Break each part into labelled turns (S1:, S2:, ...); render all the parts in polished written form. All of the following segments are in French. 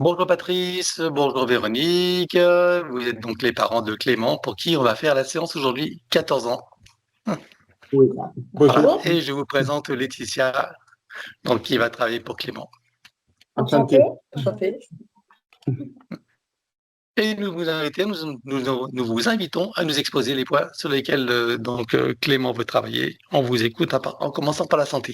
S1: Bonjour Patrice, bonjour Véronique. Vous êtes donc les parents de Clément pour qui on va faire la séance aujourd'hui, 14 ans.
S2: Oui.
S1: Voilà.
S2: Bonjour,
S1: Et je vous présente Laetitia, donc qui va travailler pour Clément.
S2: enchanté.
S3: Enchanté.
S1: Et nous vous invitons à nous exposer les points sur lesquels Clément veut travailler. On vous écoute en commençant par la santé.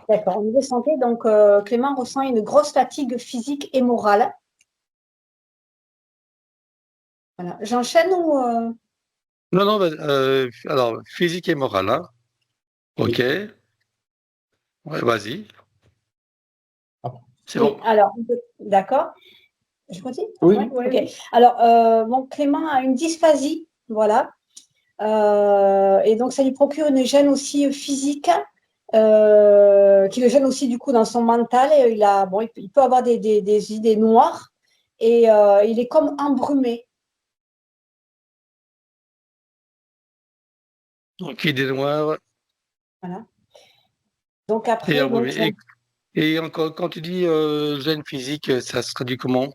S3: D'accord. Au niveau santé, donc Clément ressent une grosse fatigue physique et morale. Voilà. J'enchaîne ou
S1: Non, non, alors physique et morale, hein. Ok, ouais, vas-y, c'est
S3: oui,
S1: bon.
S3: alors, d'accord. Je continue?
S2: Oui,
S3: Ouais, ok. Alors, bon, Clément a une dysphasie, voilà. Et donc, ça lui procure une gêne aussi physique, qui le gêne aussi du coup dans son mental. Et il peut avoir des idées noires et il est comme embrumé.
S1: Donc idée noire
S3: Voilà. Donc
S1: et
S3: après, donc,
S1: embrumé. Et encore, quand tu dis gêne physique, ça se traduit comment?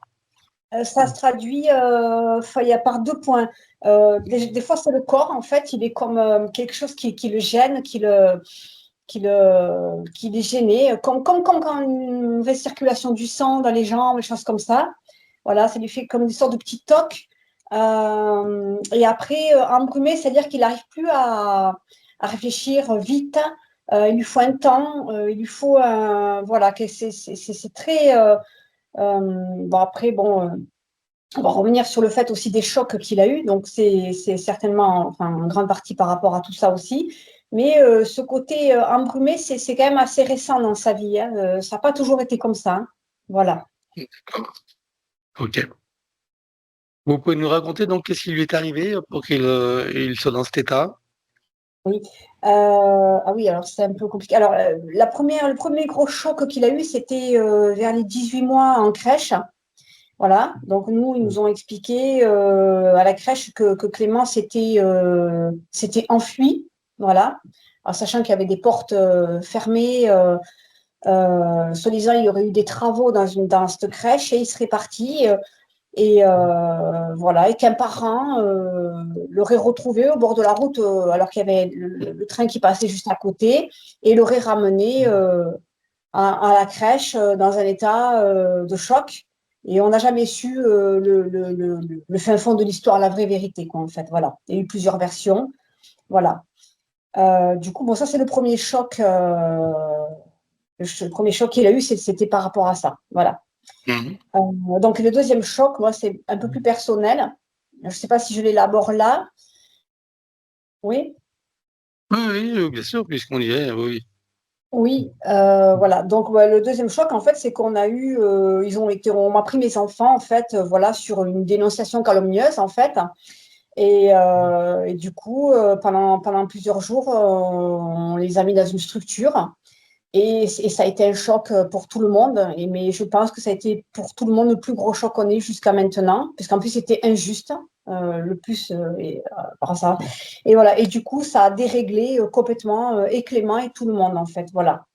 S3: ça se traduit il y a par deux points. Des fois, c'est le corps, en fait, il est comme quelque chose qui le gêne, qui est gêné, comme quand une mauvaise circulation du sang dans les jambes, des choses comme ça. Voilà, ça lui fait comme une sorte de petit toc. Et après, embrumé, c'est-à-dire qu'il n'arrive plus à réfléchir vite. Il lui faut un temps, il lui faut un. Voilà, que c'est très. Bon, après, bon. On va revenir sur le fait aussi des chocs qu'il a eu, donc c'est certainement, enfin, en grande partie par rapport à tout ça aussi. Mais ce côté embrumé, c'est quand même assez récent dans sa vie, hein. Ça n'a pas toujours été comme ça, hein. Voilà.
S1: D'accord. Ok. Vous pouvez nous raconter donc qu'est-ce qui lui est arrivé pour il soit dans cet état?
S3: Oui. Ah oui, alors c'est un peu compliqué. Alors, le premier gros choc qu'il a eu, c'était vers les 18 mois en crèche. Voilà. Donc, nous, ils nous ont expliqué à la crèche que Clément s'était enfui. Voilà. Alors, sachant qu'il y avait des portes fermées, soi-disant, il y aurait eu des travaux dans cette crèche et il serait parti. Voilà, et qu'un parent l'aurait retrouvé au bord de la route alors qu'il y avait le train qui passait juste à côté et l'aurait ramené à la crèche dans un état de choc. Et on n'a jamais su le fin fond de l'histoire, la vraie vérité, quoi, en fait. Voilà. Il y a eu plusieurs versions. Voilà. Du coup, bon, ça, c'est le premier choc. Le premier choc qu'il a eu, c'était par rapport à ça. Voilà.
S1: Mhm.
S3: Donc, le deuxième choc, moi, c'est un peu plus personnel. Je ne sais pas si je l'élabore là. Oui.
S1: Oui, oui, bien sûr, puisqu'on y est, oui.
S3: Oui, voilà. Donc, ouais, le deuxième choc, en fait, c'est qu'on a eu, on m'a pris mes enfants, en fait, voilà, sur une dénonciation calomnieuse, en fait. Et du coup, pendant plusieurs jours, on les a mis dans une structure. Et ça a été un choc pour tout le monde. Mais je pense que ça a été pour tout le monde le plus gros choc qu'on ait eu jusqu'à maintenant, parce qu'en plus, c'était injuste, le plus par ça. Et voilà. Et du coup, ça a déréglé complètement et Clément et tout le monde, en fait. Voilà.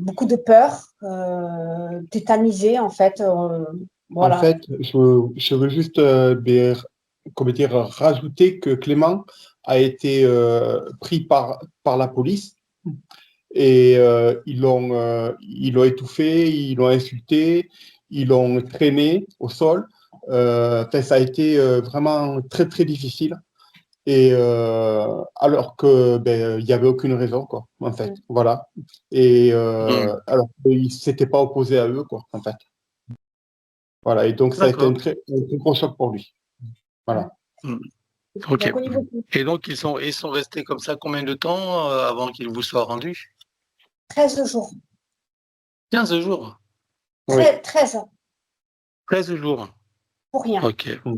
S3: Beaucoup de peur, tétanisé, en fait.
S2: en
S3: Voilà.
S2: fait, je veux juste comment dire, rajouter que Clément a été pris par la police et ils l'ont étouffé, ils l'ont insulté, ils l'ont traîné au sol. Enfin, ça a été vraiment très, très difficile. Et alors que il y avait aucune raison, quoi, en fait.
S3: Mm.
S2: Voilà. Et
S1: Mhm.
S2: alors qu'il ne s'était pas opposé à eux, quoi, en fait. Voilà. Et donc, ça a été
S1: D'accord.
S2: un très gros choc pour lui. Voilà.
S1: Mhm. Ok.
S3: Donc, au niveau
S1: Et donc, ils sont restés comme ça combien de temps avant qu'ils vous soient rendus?
S3: 13 jours,
S1: 15 jours.
S3: 13
S1: 13 jours.
S3: pour rien.
S1: Ok.
S2: Mm.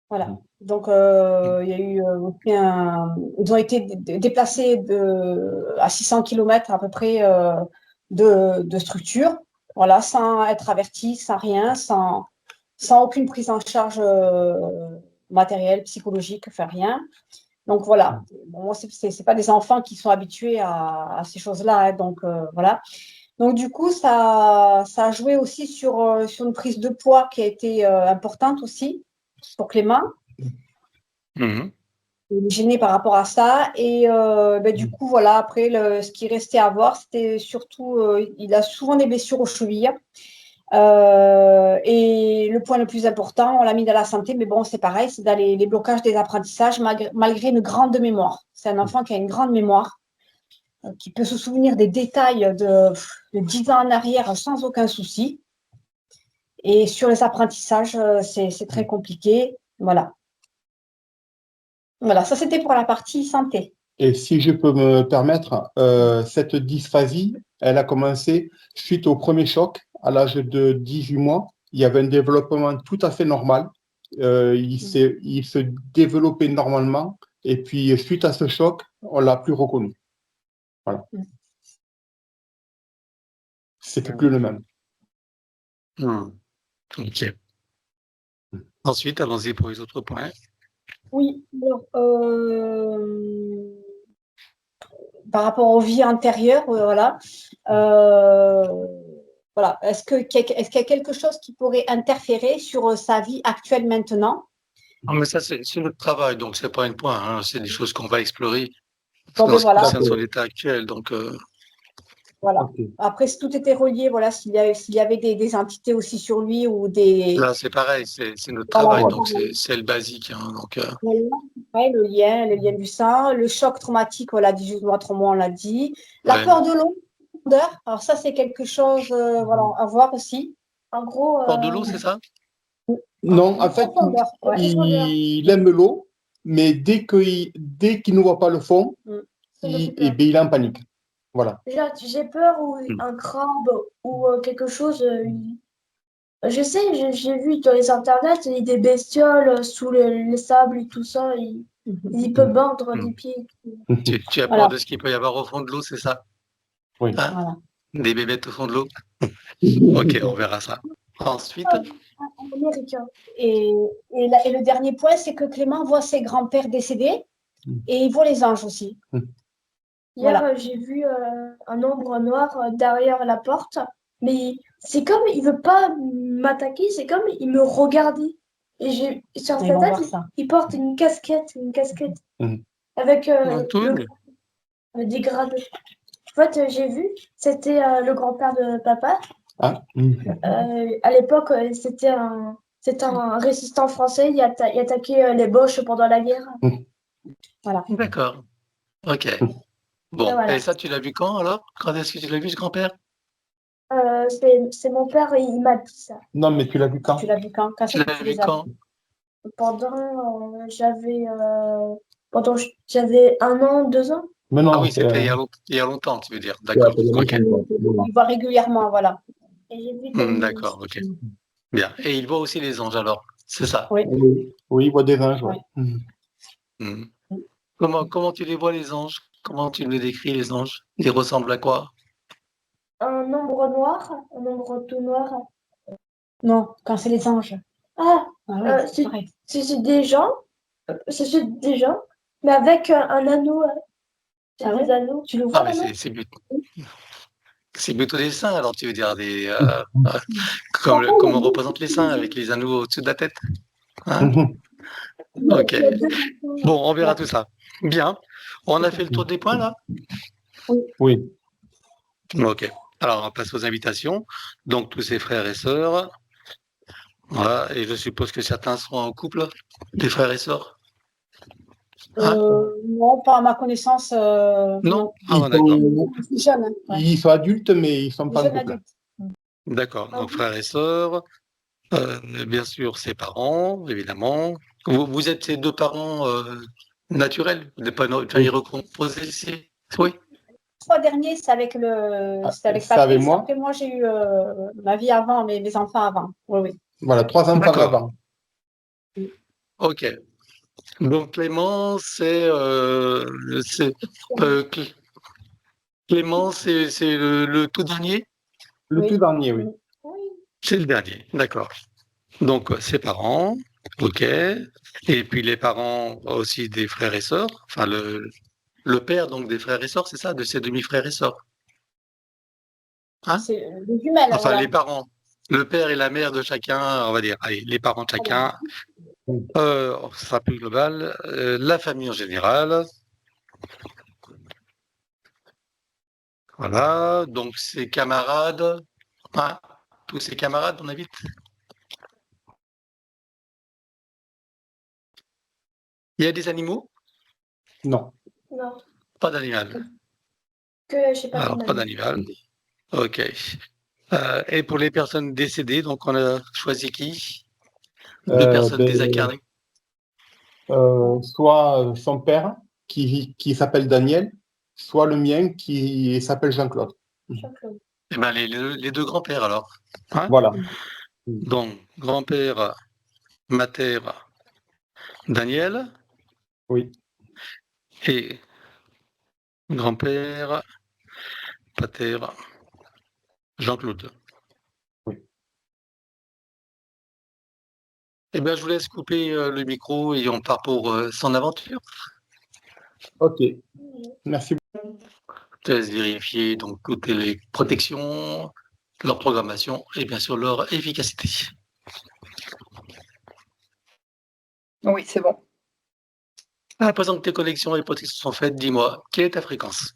S3: Voilà. Donc, il y a eu ils ont été déplacés à 600 km à peu près de structure, voilà, sans être avertis, sans rien, sans aucune prise en charge matérielle, psychologique, enfin rien. Donc voilà. Bon, moi, c'est pas des enfants qui sont habitués à ces choses-là, hein, donc voilà. Donc, du coup, ça a joué aussi sur une prise de poids qui a été importante aussi pour Clément.
S1: Mhm.
S3: Il est gêné par rapport à ça. Et du coup, voilà, après, ce qui restait à voir, c'était surtout, il a souvent des blessures aux chevilles. Et le point le plus important, on l'a mis dans la santé, mais bon, c'est pareil, c'est dans les blocages des apprentissages, malgré une grande mémoire. C'est un enfant qui a une grande mémoire, qui peut se souvenir des détails de 10 ans en arrière sans aucun souci. Et sur les apprentissages, c'est très compliqué. Voilà. Voilà, ça c'était pour la partie santé.
S2: Et si je peux me permettre, cette dysphasie, elle a commencé suite au premier choc à l'âge de 18 mois. Il y avait un développement tout à fait normal. Il se développait normalement. Et puis, suite à ce choc, on l'a plus reconnu. Voilà. C'était plus le même.
S1: Hmm. Ok. Ensuite, allons-y pour les autres points.
S3: Oui, alors, par rapport aux vies antérieures, voilà. Voilà. Est-ce qu'il y a quelque chose qui pourrait interférer sur sa vie actuelle maintenant?
S1: Ah, mais ça, c'est notre travail, donc c'est pas un point, hein, c'est des choses qu'on va explorer
S3: Bon,
S1: dans
S3: ben
S1: ce qui
S3: voilà.
S1: concerne son état actuel. Donc,
S3: Voilà.
S2: Ok.
S3: Après, si tout était relié, voilà, s'il y avait des entités aussi sur lui ou des.
S1: là, c'est pareil, c'est notre
S3: Voilà,
S1: travail,
S2: Ouais.
S1: donc c'est le basique. Hein, donc,
S3: ouais, le lien du sang, le choc traumatique, voilà, 18 mois, 3 mois, on l'a dit. La
S1: ouais.
S3: peur de l'eau, alors ça, c'est quelque chose voilà, à voir aussi. En gros,
S1: Hors de l'eau, c'est ça?
S2: Non, en fait,
S3: profondeur, ouais.
S2: il aime l'eau, mais dès qu'il ne voit pas le fond,
S4: Ça me fait
S2: eh
S4: peur.
S2: bien, il est en panique. Voilà.
S4: Déjà, j'ai peur ou
S1: Hmm.
S4: un crabe ou quelque chose. Je sais, j'ai vu dans les internets, il y a des bestioles sous les sables et tout ça. Il peut mordre
S1: Hmm.
S4: des pieds.
S1: Tu as peur
S3: Voilà.
S1: de ce qu'il peut y avoir au fond de l'eau, c'est ça?
S2: Oui.
S1: Hein?
S3: Voilà.
S1: Des bébêtes au fond de l'eau? Ok, on verra ça. Ensuite,
S4: En américain.
S3: Et le dernier point, c'est que Clément voit ses grands-pères décédés et il voit les anges aussi.
S4: Hier,
S3: Voilà.
S4: j'ai vu un ombre noir derrière la porte, mais c'est comme il veut pas m'attaquer, c'est comme il me regardait. Et sur
S3: Ils
S4: sa
S3: vont
S4: tête,
S3: voir ça.
S4: il porte une casquette
S2: Mhm.
S4: avec
S1: tout,
S4: le dégradé. En fait, j'ai vu, c'était le grand-père de papa.
S2: Ah.
S4: À l'époque, c'était un résistant français. Il attaquait les Boches pendant la guerre.
S3: Voilà.
S1: d'accord. Ok.
S4: Et
S1: Bon,
S4: voilà.
S1: et ça, tu l'as vu quand alors? Quand est-ce que tu l'as vu, ce grand-père?
S4: C'est mon père, il m'a dit ça.
S2: Non, mais tu l'as vu quand?
S3: Tu l'as vu quand? Quand
S1: Tu
S3: c'est que
S1: l'as
S3: tu
S1: vu
S3: les as
S1: quand?
S3: vus?
S4: Pendant, pendant j'avais 1 an, 2 ans.
S2: Mais
S1: Ah
S2: non,
S1: oui,
S2: c'est
S1: c'était il y a longtemps, tu veux dire.
S2: il y a
S1: D'accord.
S2: pas de
S1: Ok.
S2: longtemps.
S3: Il voit régulièrement, voilà.
S4: Et j'ai vu comme
S1: D'accord, ok. Bien. Et il voit aussi les anges alors, c'est ça.
S3: Oui.
S2: Oui, oui, il voit des anges, ouais.
S1: Hmm. Comment tu les vois, les anges? Comment tu les décris, les anges? Ils ressemblent à quoi?
S4: un ombre noir, un ombre tout noir.
S3: Non, quand c'est les anges.
S4: Ah,
S3: Ah oui, c'est pareil.
S4: c'est des gens, mais avec un anneau. C'est
S3: Ah
S4: des
S3: ouais?
S4: anneaux.
S3: Tu le
S1: Ah,
S3: vois,
S1: mais
S3: l'anneau?
S1: c'est plutôt des saints, alors tu veux dire comme on représente les saints avec les anneaux au-dessus de la tête. Hein? Ok.
S4: Il y a deux
S1: Bon, on verra
S3: Ouais.
S1: tout ça. Bien. On a fait le tour des points là?
S2: Oui.
S1: Ok. Alors, on passe aux invitations. Donc, tous ses frères et sœurs. Voilà. Et je suppose que certains seront en couple, des frères et sœurs. Hein?
S3: Non, pas à ma connaissance,
S1: Non?
S3: non.
S1: Ah,
S2: Ils
S1: bon, d'accord.
S3: Plus jeune, hein. Ouais.
S2: ils sont adultes, mais ils ne sont
S3: Plus
S2: pas en
S3: jeune
S2: couple.
S3: adulte.
S1: D'accord.
S4: Ah
S1: Donc,
S4: oui.
S1: frères et sœurs. Bien sûr, ses parents, évidemment. Vous êtes ses deux parents naturels, des pas une famille
S2: Oui.
S1: recomposée ici. Oui.
S3: 3 derniers, c'était avec
S2: C'est avec
S3: Patrice.
S2: moi.
S3: Après, moi, j'ai eu ma vie avant, mes enfants avant. Oui, oui.
S2: Voilà, 3 enfants
S1: D'accord.
S2: avant.
S1: Ok. Donc Clément, Clément, c'est le tout dernier?
S2: Le tout
S3: Oui.
S2: dernier, oui.
S4: Oui.
S1: C'est le dernier, d'accord. Donc ses parents, ok. Et puis les parents aussi des frères et sœurs. Enfin le père donc des frères et sœurs, c'est ça, de ses demi-frères et sœurs. Hein?
S3: C'est les jumelles,
S1: Enfin,
S3: voilà.
S1: les parents. Le père et la mère de chacun, on va dire. Allez, les parents de chacun. Ce sera plus global. La famille en général. Voilà. Donc, ses camarades. Hein, tous ses camarades, on invite. Il y a des animaux?
S2: Non.
S4: Non,
S1: Pas d'animal.
S4: que je sais pas
S1: Alors,
S4: combien.
S1: pas d'animal. OK. Et pour les personnes décédées, donc on a choisi qui? Deux personnes
S2: Ben,
S1: désincarnées.
S2: soit son père, qui s'appelle Daniel, soit le mien, qui s'appelle Jean-Claude.
S4: Jean-Claude.
S1: Eh ben, les deux grands-pères alors. Hein?
S2: Voilà.
S1: Donc, grand-père, mater, Daniel,
S2: Oui.
S1: et grand-père, pater, Jean-Claude.
S2: Oui.
S1: Eh bien, je vous laisse couper le micro et on part pour son aventure.
S2: OK. Merci.
S1: Je te laisse vérifier donc toutes les protections, leur programmation et bien sûr leur efficacité.
S5: Oui, c'est bon.
S1: À présent que tes connexions et protections sont faites, dis-moi, quelle est ta fréquence?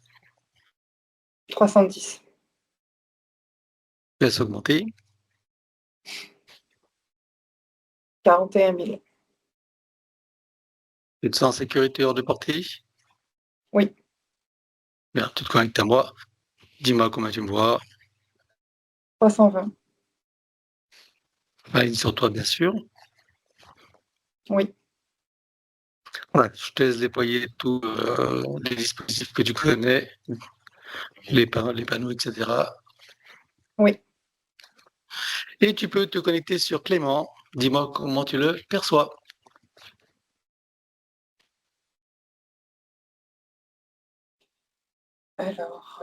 S5: 310.
S1: Laisse augmenter.
S5: 41 000.
S1: Tu te sens en sécurité hors de portée?
S5: Oui.
S1: Bien, tu te connectes à moi. Dis-moi comment tu me vois.
S5: 320.
S1: Aligne sur toi, bien sûr.
S5: Oui.
S1: Ouais, je te laisse déployer tous les dispositifs que tu connais, les panneaux, etc.
S5: Oui.
S1: Et tu peux te connecter sur Clément. Dis-moi comment tu le perçois.
S5: Alors,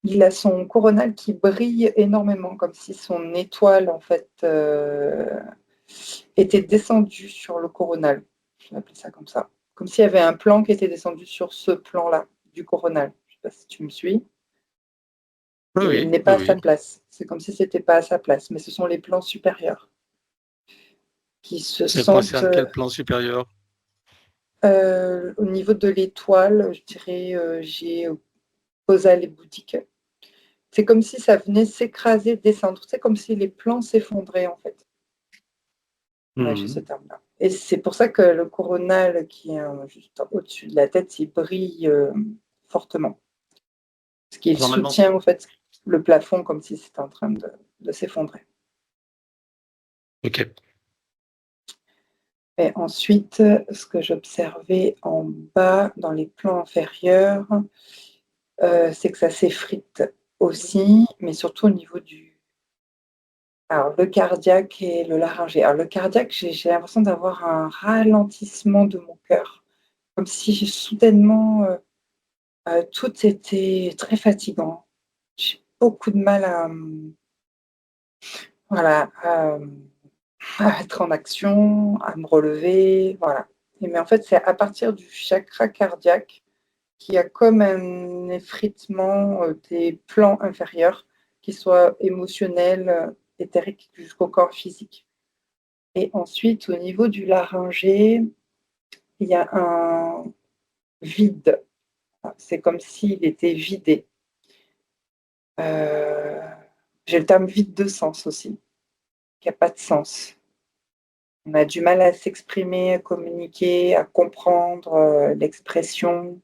S5: il a son coronal qui brille énormément, comme si son étoile, en fait, était descendue sur le coronal. Je vais appeler ça comme ça. Comme s'il y avait un plan qui était descendu sur ce plan-là, du coronal. Je ne sais pas si tu me suis.
S1: Oui,
S5: Et il
S1: oui,
S5: n'est
S1: oui,
S5: pas à sa
S1: oui.
S5: place. C'est comme si ce n'était pas à sa place, mais ce sont les plans supérieurs qui se
S1: Ça
S5: sentent
S1: concerne quel plan supérieur?
S5: au niveau de l'étoile, je dirais, j'ai Causal et bouddhique. C'est comme si ça venait s'écraser, descendre. C'est comme si les plans s'effondraient, en fait. Ouais, j'ai ce terme-là. Et c'est pour ça que le coronal, qui est juste au-dessus de la tête, il brille fortement. Parce qu'il
S1: Normalement,
S5: soutient, en fait, le plafond comme si c'était en train de s'effondrer.
S1: ok.
S5: Et ensuite, ce que j'observais en bas, dans les plans inférieurs, c'est que ça s'effrite aussi, mais surtout au niveau du... Alors, le cardiaque et le laryngé. Alors, le cardiaque, j'ai l'impression d'avoir un ralentissement de mon cœur, comme si soudainement, tout était très fatigant. J'ai beaucoup de mal voilà, à être en action, à me relever, voilà. Mais en fait, c'est à partir du chakra cardiaque qu'il y a comme un effritement des plans inférieurs, qu'ils soient émotionnels, éthériques, jusqu'au corps physique. Et ensuite, au niveau du laryngé, il y a un vide. C'est comme s'il était vidé. J'ai le terme vide de sens aussi, qui n'a pas de sens. On a du mal à s'exprimer, à communiquer, à comprendre l'expression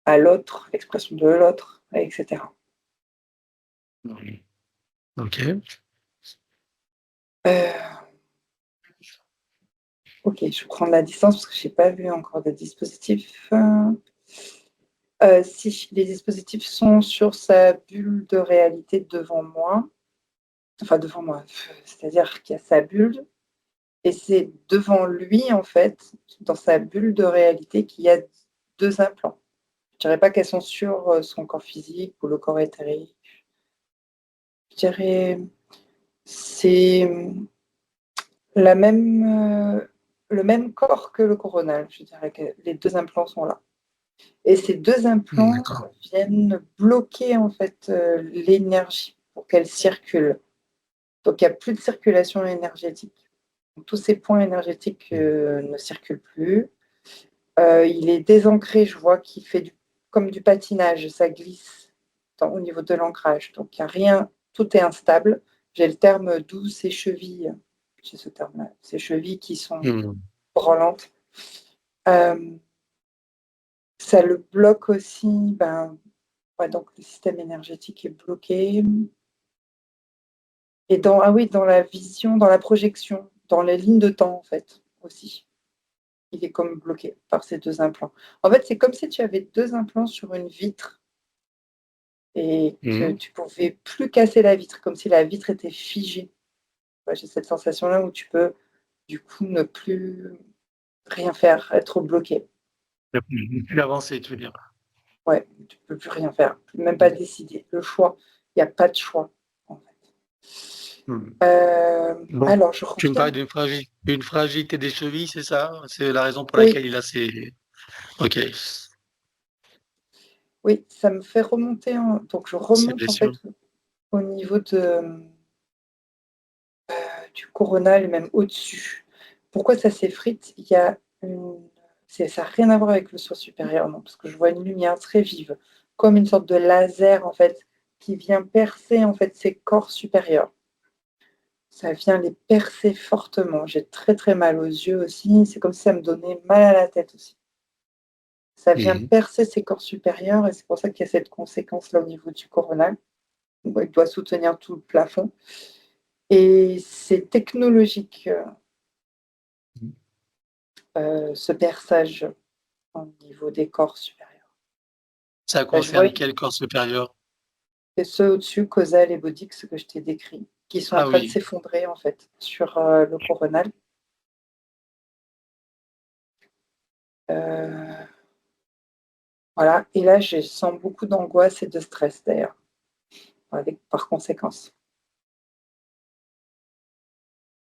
S5: à l'autre, l'expression de l'autre, etc.
S1: Ok.
S5: Euh, ok, je prends de la distance parce que je n'ai pas vu encore de dispositif. Si les dispositifs sont sur sa bulle de réalité devant moi, c'est-à-dire qu'il y a sa bulle, et c'est devant lui, en fait, dans sa bulle de réalité, qu'il y a deux implants. Je ne dirais pas qu'elles sont sur son corps physique ou le corps éthérique. Je dirais c'est le même corps que le coronal. Je dirais que les deux implants sont là. Et ces deux implants
S1: D'accord.
S5: viennent bloquer en fait l'énergie pour qu'elle circule. Donc il n'y a plus de circulation énergétique. Donc, tous ces points énergétiques ne circulent plus. Il est désancré, je vois qu'il fait comme du patinage, ça glisse au niveau de l'ancrage. Donc il n'y a rien, tout est instable. J'ai le terme d'où ces chevilles, j'ai ce terme-là, ces chevilles qui sont
S1: Hmm.
S5: branlantes. Ça le bloque aussi, ouais, donc le système énergétique est bloqué. Et dans la vision, dans la projection, dans les lignes de temps, en fait, aussi. Il est comme bloqué par ces deux implants. En fait, c'est comme si tu avais deux implants sur une vitre et que
S1: Hmm.
S5: tu pouvais plus casser la vitre, comme si la vitre était figée. Ouais, j'ai cette sensation-là où tu peux, du coup, ne plus rien faire, être bloqué.
S1: Plus avancé, tu veux dire.
S5: Ouais, tu peux plus rien faire, même pas décider. Le choix, il n'y a pas de choix, en fait.
S1: Hmm. Bon,
S5: Alors, je
S1: tu me parles
S5: reviens.
S1: d'une fragilité des chevilles, c'est ça? C'est la raison pour
S5: Oui,
S1: laquelle il a ces... Ok,
S5: oui, ça me fait remonter. Donc, je
S1: ces
S5: remonte en fait
S1: blessures.
S5: au niveau du coronal et même au-dessus. Pourquoi ça s'effrite? Il y a ça n'a rien à voir avec le soi supérieur, non, parce que je vois une lumière très vive, comme une sorte de laser en fait, qui vient percer en fait ces corps supérieurs. Ça vient les percer fortement. J'ai très très mal aux yeux aussi. C'est comme si ça me donnait mal à la tête aussi. Ça vient
S1: Mhm.
S5: percer ses corps supérieurs et c'est pour ça qu'il y a cette conséquence-là au niveau du coronal. Il doit soutenir tout le plafond. Et c'est technologique, ce perçage au niveau des corps supérieurs.
S1: Ça
S5: Je vois
S1: concerne quel corps supérieur?
S5: c'est ceux au-dessus, causal et bodique, ce que je t'ai décrit, qui sont en
S1: Ah
S5: train de
S1: oui.
S5: s'effondrer en fait sur le coronal. Euh, voilà. Et là, je sens beaucoup d'angoisse et de stress d'ailleurs, par conséquence.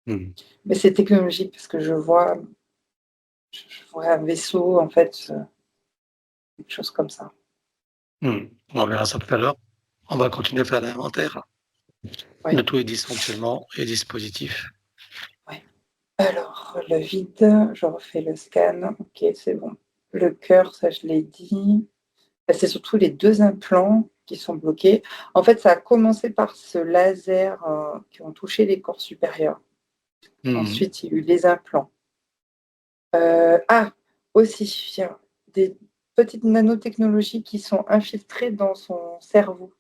S1: Hmm.
S5: Mais c'est technologique parce que je vois un vaisseau, en fait, quelque chose comme ça.
S1: Hmm. On verra ça tout à l'heure. On va continuer à faire l'inventaire
S5: Ouais,
S1: de tous les dysfonctionnements et dispositifs.
S5: ouais. Alors, le vide, je refais le scan. Ok, c'est bon. Le cœur, ça, je l'ai dit. C'est surtout les deux implants qui sont bloqués. En fait, ça a commencé par ce laser qui ont touché les corps supérieurs.
S1: Hmm.
S5: Ensuite, il y a eu les implants. Aussi, il y a des petites nanotechnologies qui sont infiltrées dans son cerveau.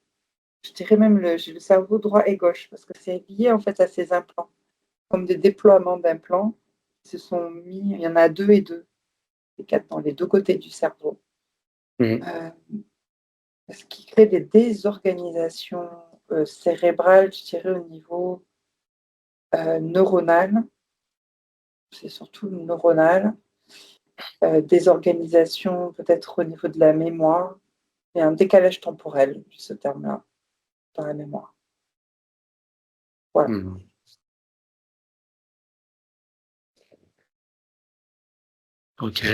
S5: Je dirais même j'ai le cerveau droit et gauche, parce que c'est lié en fait à ces implants, comme des déploiements d'implants qui se sont mis, il y en a deux et deux, les quatre dans les deux côtés du cerveau,
S1: Hmm.
S5: euh, ce qui crée des désorganisations cérébrales, je dirais au niveau neuronal, c'est surtout neuronal, désorganisation peut-être au niveau de la mémoire, et un décalage temporel, ce terme-là, dans la mémoire. Voilà.
S1: Hmm. Ok.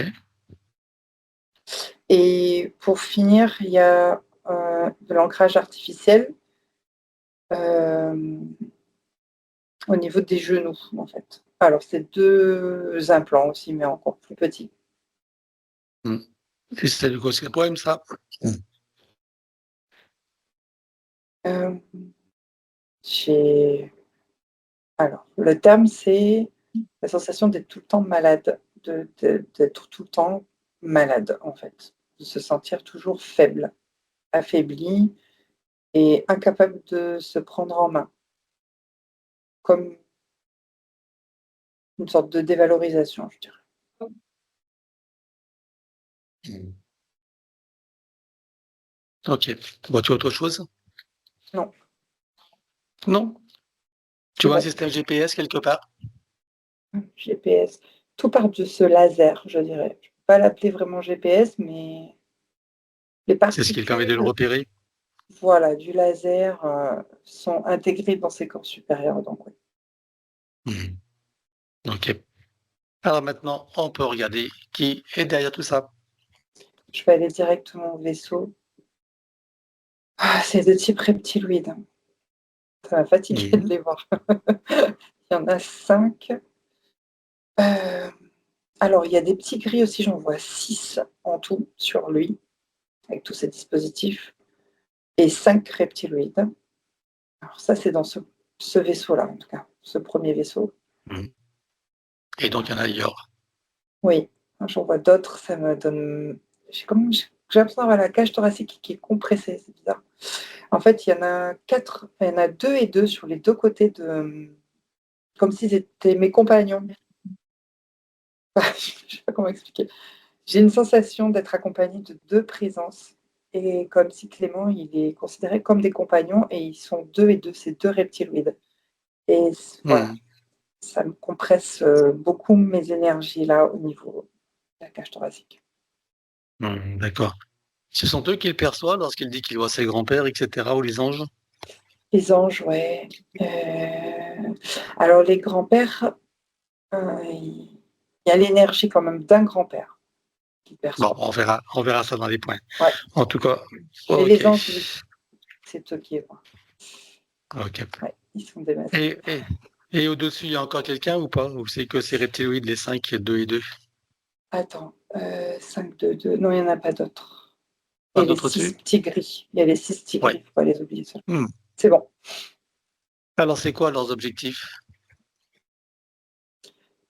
S5: Et pour finir, il y a de l'ancrage artificiel au niveau des genoux, en fait. Alors, c'est deux implants aussi, mais encore plus petits.
S1: Hmm. Et c'est du coup, c'est le problème, ça?
S5: Euh, Alors, le terme, c'est la sensation d'être tout le temps malade, d'être tout le temps malade, en fait, de se sentir toujours faible, affaibli et incapable de se prendre en main, comme une sorte de dévalorisation, je dirais.
S1: Hmm. Ok. Vois-tu autre chose?
S5: Non,
S1: Non? Tu
S5: c'est
S1: vois un
S5: bon.
S1: système GPS quelque part?
S5: GPS, tout part de ce laser, je dirais. Je ne peux pas l'appeler vraiment GPS, mais les
S1: C'est ce qui permet de le
S5: particules,
S1: repérer?
S5: voilà, du laser sont intégrées dans ces corps supérieurs. Donc, oui.
S1: Hmm. Ok. Alors maintenant, on peut regarder qui est derrière tout ça.
S5: Je vais aller directement au vaisseau. Ah, c'est de type reptiloïde. Ça m'a fatigué de les voir. Il y en a 5. Alors, il y a des petits gris aussi, j'en vois 6 en tout sur lui, avec tous ces dispositifs, et 5 reptiloïdes. Alors ça, c'est dans ce vaisseau-là, en tout cas, ce premier vaisseau.
S1: Et donc, il y en a ailleurs.
S5: Oui, j'en vois d'autres, ça me donne... J'ai l'impression d'avoir la cage thoracique qui est compressée, c'est bizarre. En fait, il y en a 4, il y en a 2 et 2 sur les 2 côtés de... Comme si c'était mes compagnons. Je ne sais pas comment expliquer. J'ai une sensation d'être accompagnée de 2 présences, et comme si Clément, il est considéré comme des compagnons, et ils sont 2 et 2, c'est 2 reptiloïdes. Et voilà, ça me compresse beaucoup mes énergies là au niveau de la cage thoracique.
S1: D'accord. Ce sont eux qui le perçoivent lorsqu'il dit qu'il voit ses grands-pères, etc., ou les anges?
S5: Les anges, ouais. Alors les grands-pères, il y a l'énergie quand même d'un grand-père qui
S1: Bon,
S5: perçoit.
S1: on verra ça dans les points.
S5: Ouais.
S1: En tout cas,
S5: Et
S1: ok.
S5: les anges, oui, c'est eux qui les voient.
S1: Ok.
S5: Ouais, ils sont démasqués.
S1: Et au-dessus, il y a encore quelqu'un ou pas? Ou c'est que ces reptiloïdes, les 5, 2 et 2?
S5: Attends, 5, 2, 2. Non, il n'y en a pas d'autres.
S1: Pas
S5: Et les
S1: d'autres
S5: 6
S1: dessus?
S5: petits gris. Il y a les 6 petits gris,
S1: Ouais.
S5: il ne faut pas les oublier. Ça.
S1: Hmm.
S5: C'est bon.
S1: Alors, c'est quoi leurs objectifs?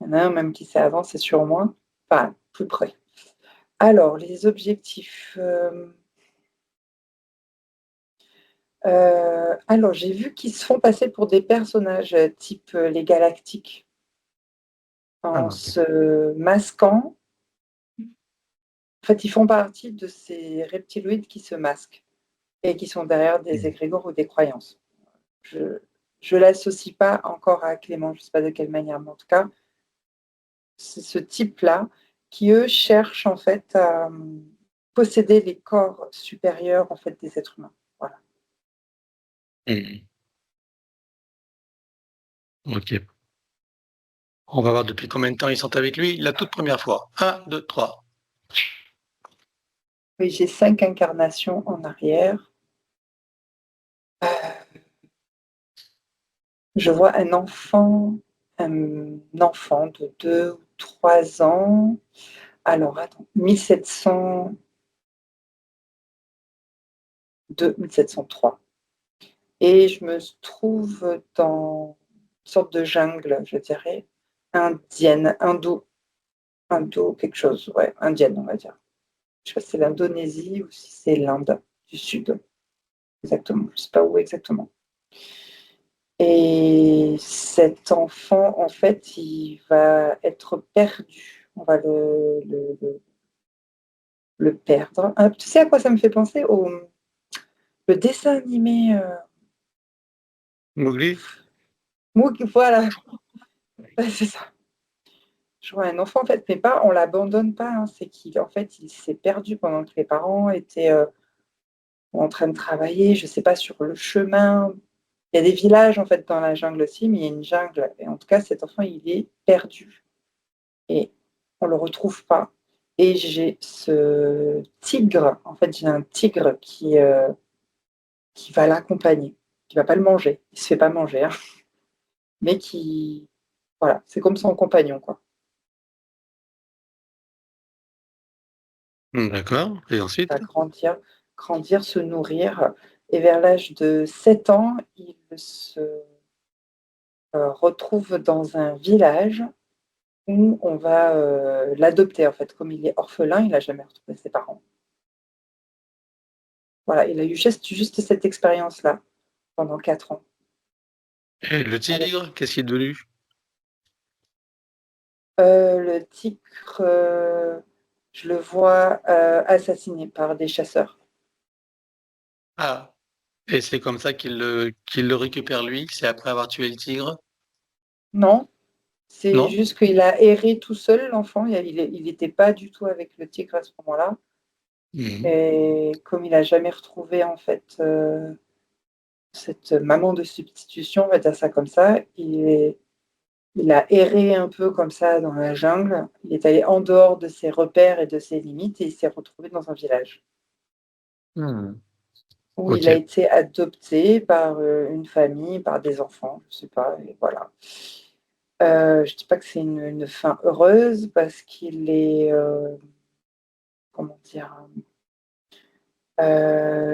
S5: Il y en a un même qui s'est avancé sur moi. Enfin, plus près. Alors, les objectifs. Alors, j'ai vu qu'ils se font passer pour des personnages type les Galactiques en
S1: Ok.
S5: se masquant. En fait, ils font partie de ces reptiloïdes qui se masquent et qui sont derrière des égrégores ou des croyances. Je ne l'associe pas encore à Clément, je ne sais pas de quelle manière, mais en tout cas, c'est ce type-là qui, eux, cherchent en fait à posséder les corps supérieurs en fait, des êtres humains. Voilà.
S1: Ok. On va voir depuis combien de temps ils sont avec lui. La toute première fois. 1, 2, 3.
S5: Oui, j'ai 5 incarnations en arrière. Je vois un enfant de 2 ou 3 ans. Alors, attends, 1702, 1703. Et je me trouve dans une sorte de jungle, je dirais, indienne, indo quelque chose, ouais, indienne, on va dire. Je ne sais pas si c'est l'Indonésie ou si c'est l'Inde du Sud, exactement. Je ne sais pas où exactement. Et cet enfant, en fait, il va être perdu. On va le perdre. Ah, tu sais à quoi ça me fait penser? Le dessin animé
S1: Mowgli?
S5: Voilà, c'est ça. Je vois un enfant, en fait, mais pas, on l'abandonne pas. Hein. C'est qu'il en fait, il s'est perdu pendant que les parents étaient en train de travailler, je ne sais pas, sur le chemin. Il y a des villages, en fait, dans la jungle aussi, mais il y a une jungle. Et en tout cas, cet enfant, il est perdu. Et on ne le retrouve pas. Et j'ai ce tigre, en fait, j'ai un tigre qui va l'accompagner, qui ne va pas le manger. Il ne se fait pas manger, hein, mais qui, voilà, c'est comme son compagnon, quoi.
S1: D'accord. Et ensuite?
S5: Va grandir, se nourrir. Et vers l'âge de 7 ans, il se retrouve dans un village où on va l'adopter. En fait, comme il est orphelin, il n'a jamais retrouvé ses parents. Voilà, il a eu juste cette expérience-là pendant 4 ans.
S1: Et le tigre, qu'est-ce qui est devenu?
S5: Le tigre, je le vois assassiné par des chasseurs.
S1: Ah. Et c'est comme ça qu'il le récupère lui, c'est après avoir tué le tigre?
S5: Non, c'est
S1: Non?
S5: juste qu'il a erré tout seul, l'enfant. Il n'était pas du tout avec le tigre à ce moment-là.
S1: Mhm.
S5: Et comme il n'a jamais retrouvé en fait cette maman de substitution, on va dire ça comme ça, Il a erré un peu comme ça dans la jungle. Il est allé en dehors de ses repères et de ses limites et il s'est retrouvé dans un village
S1: Hmm.
S5: où il a
S1: Ok.
S5: été adopté par une famille, par des enfants, je sais pas, et voilà. Je dis pas que c'est une fin heureuse parce qu'il est, comment dire,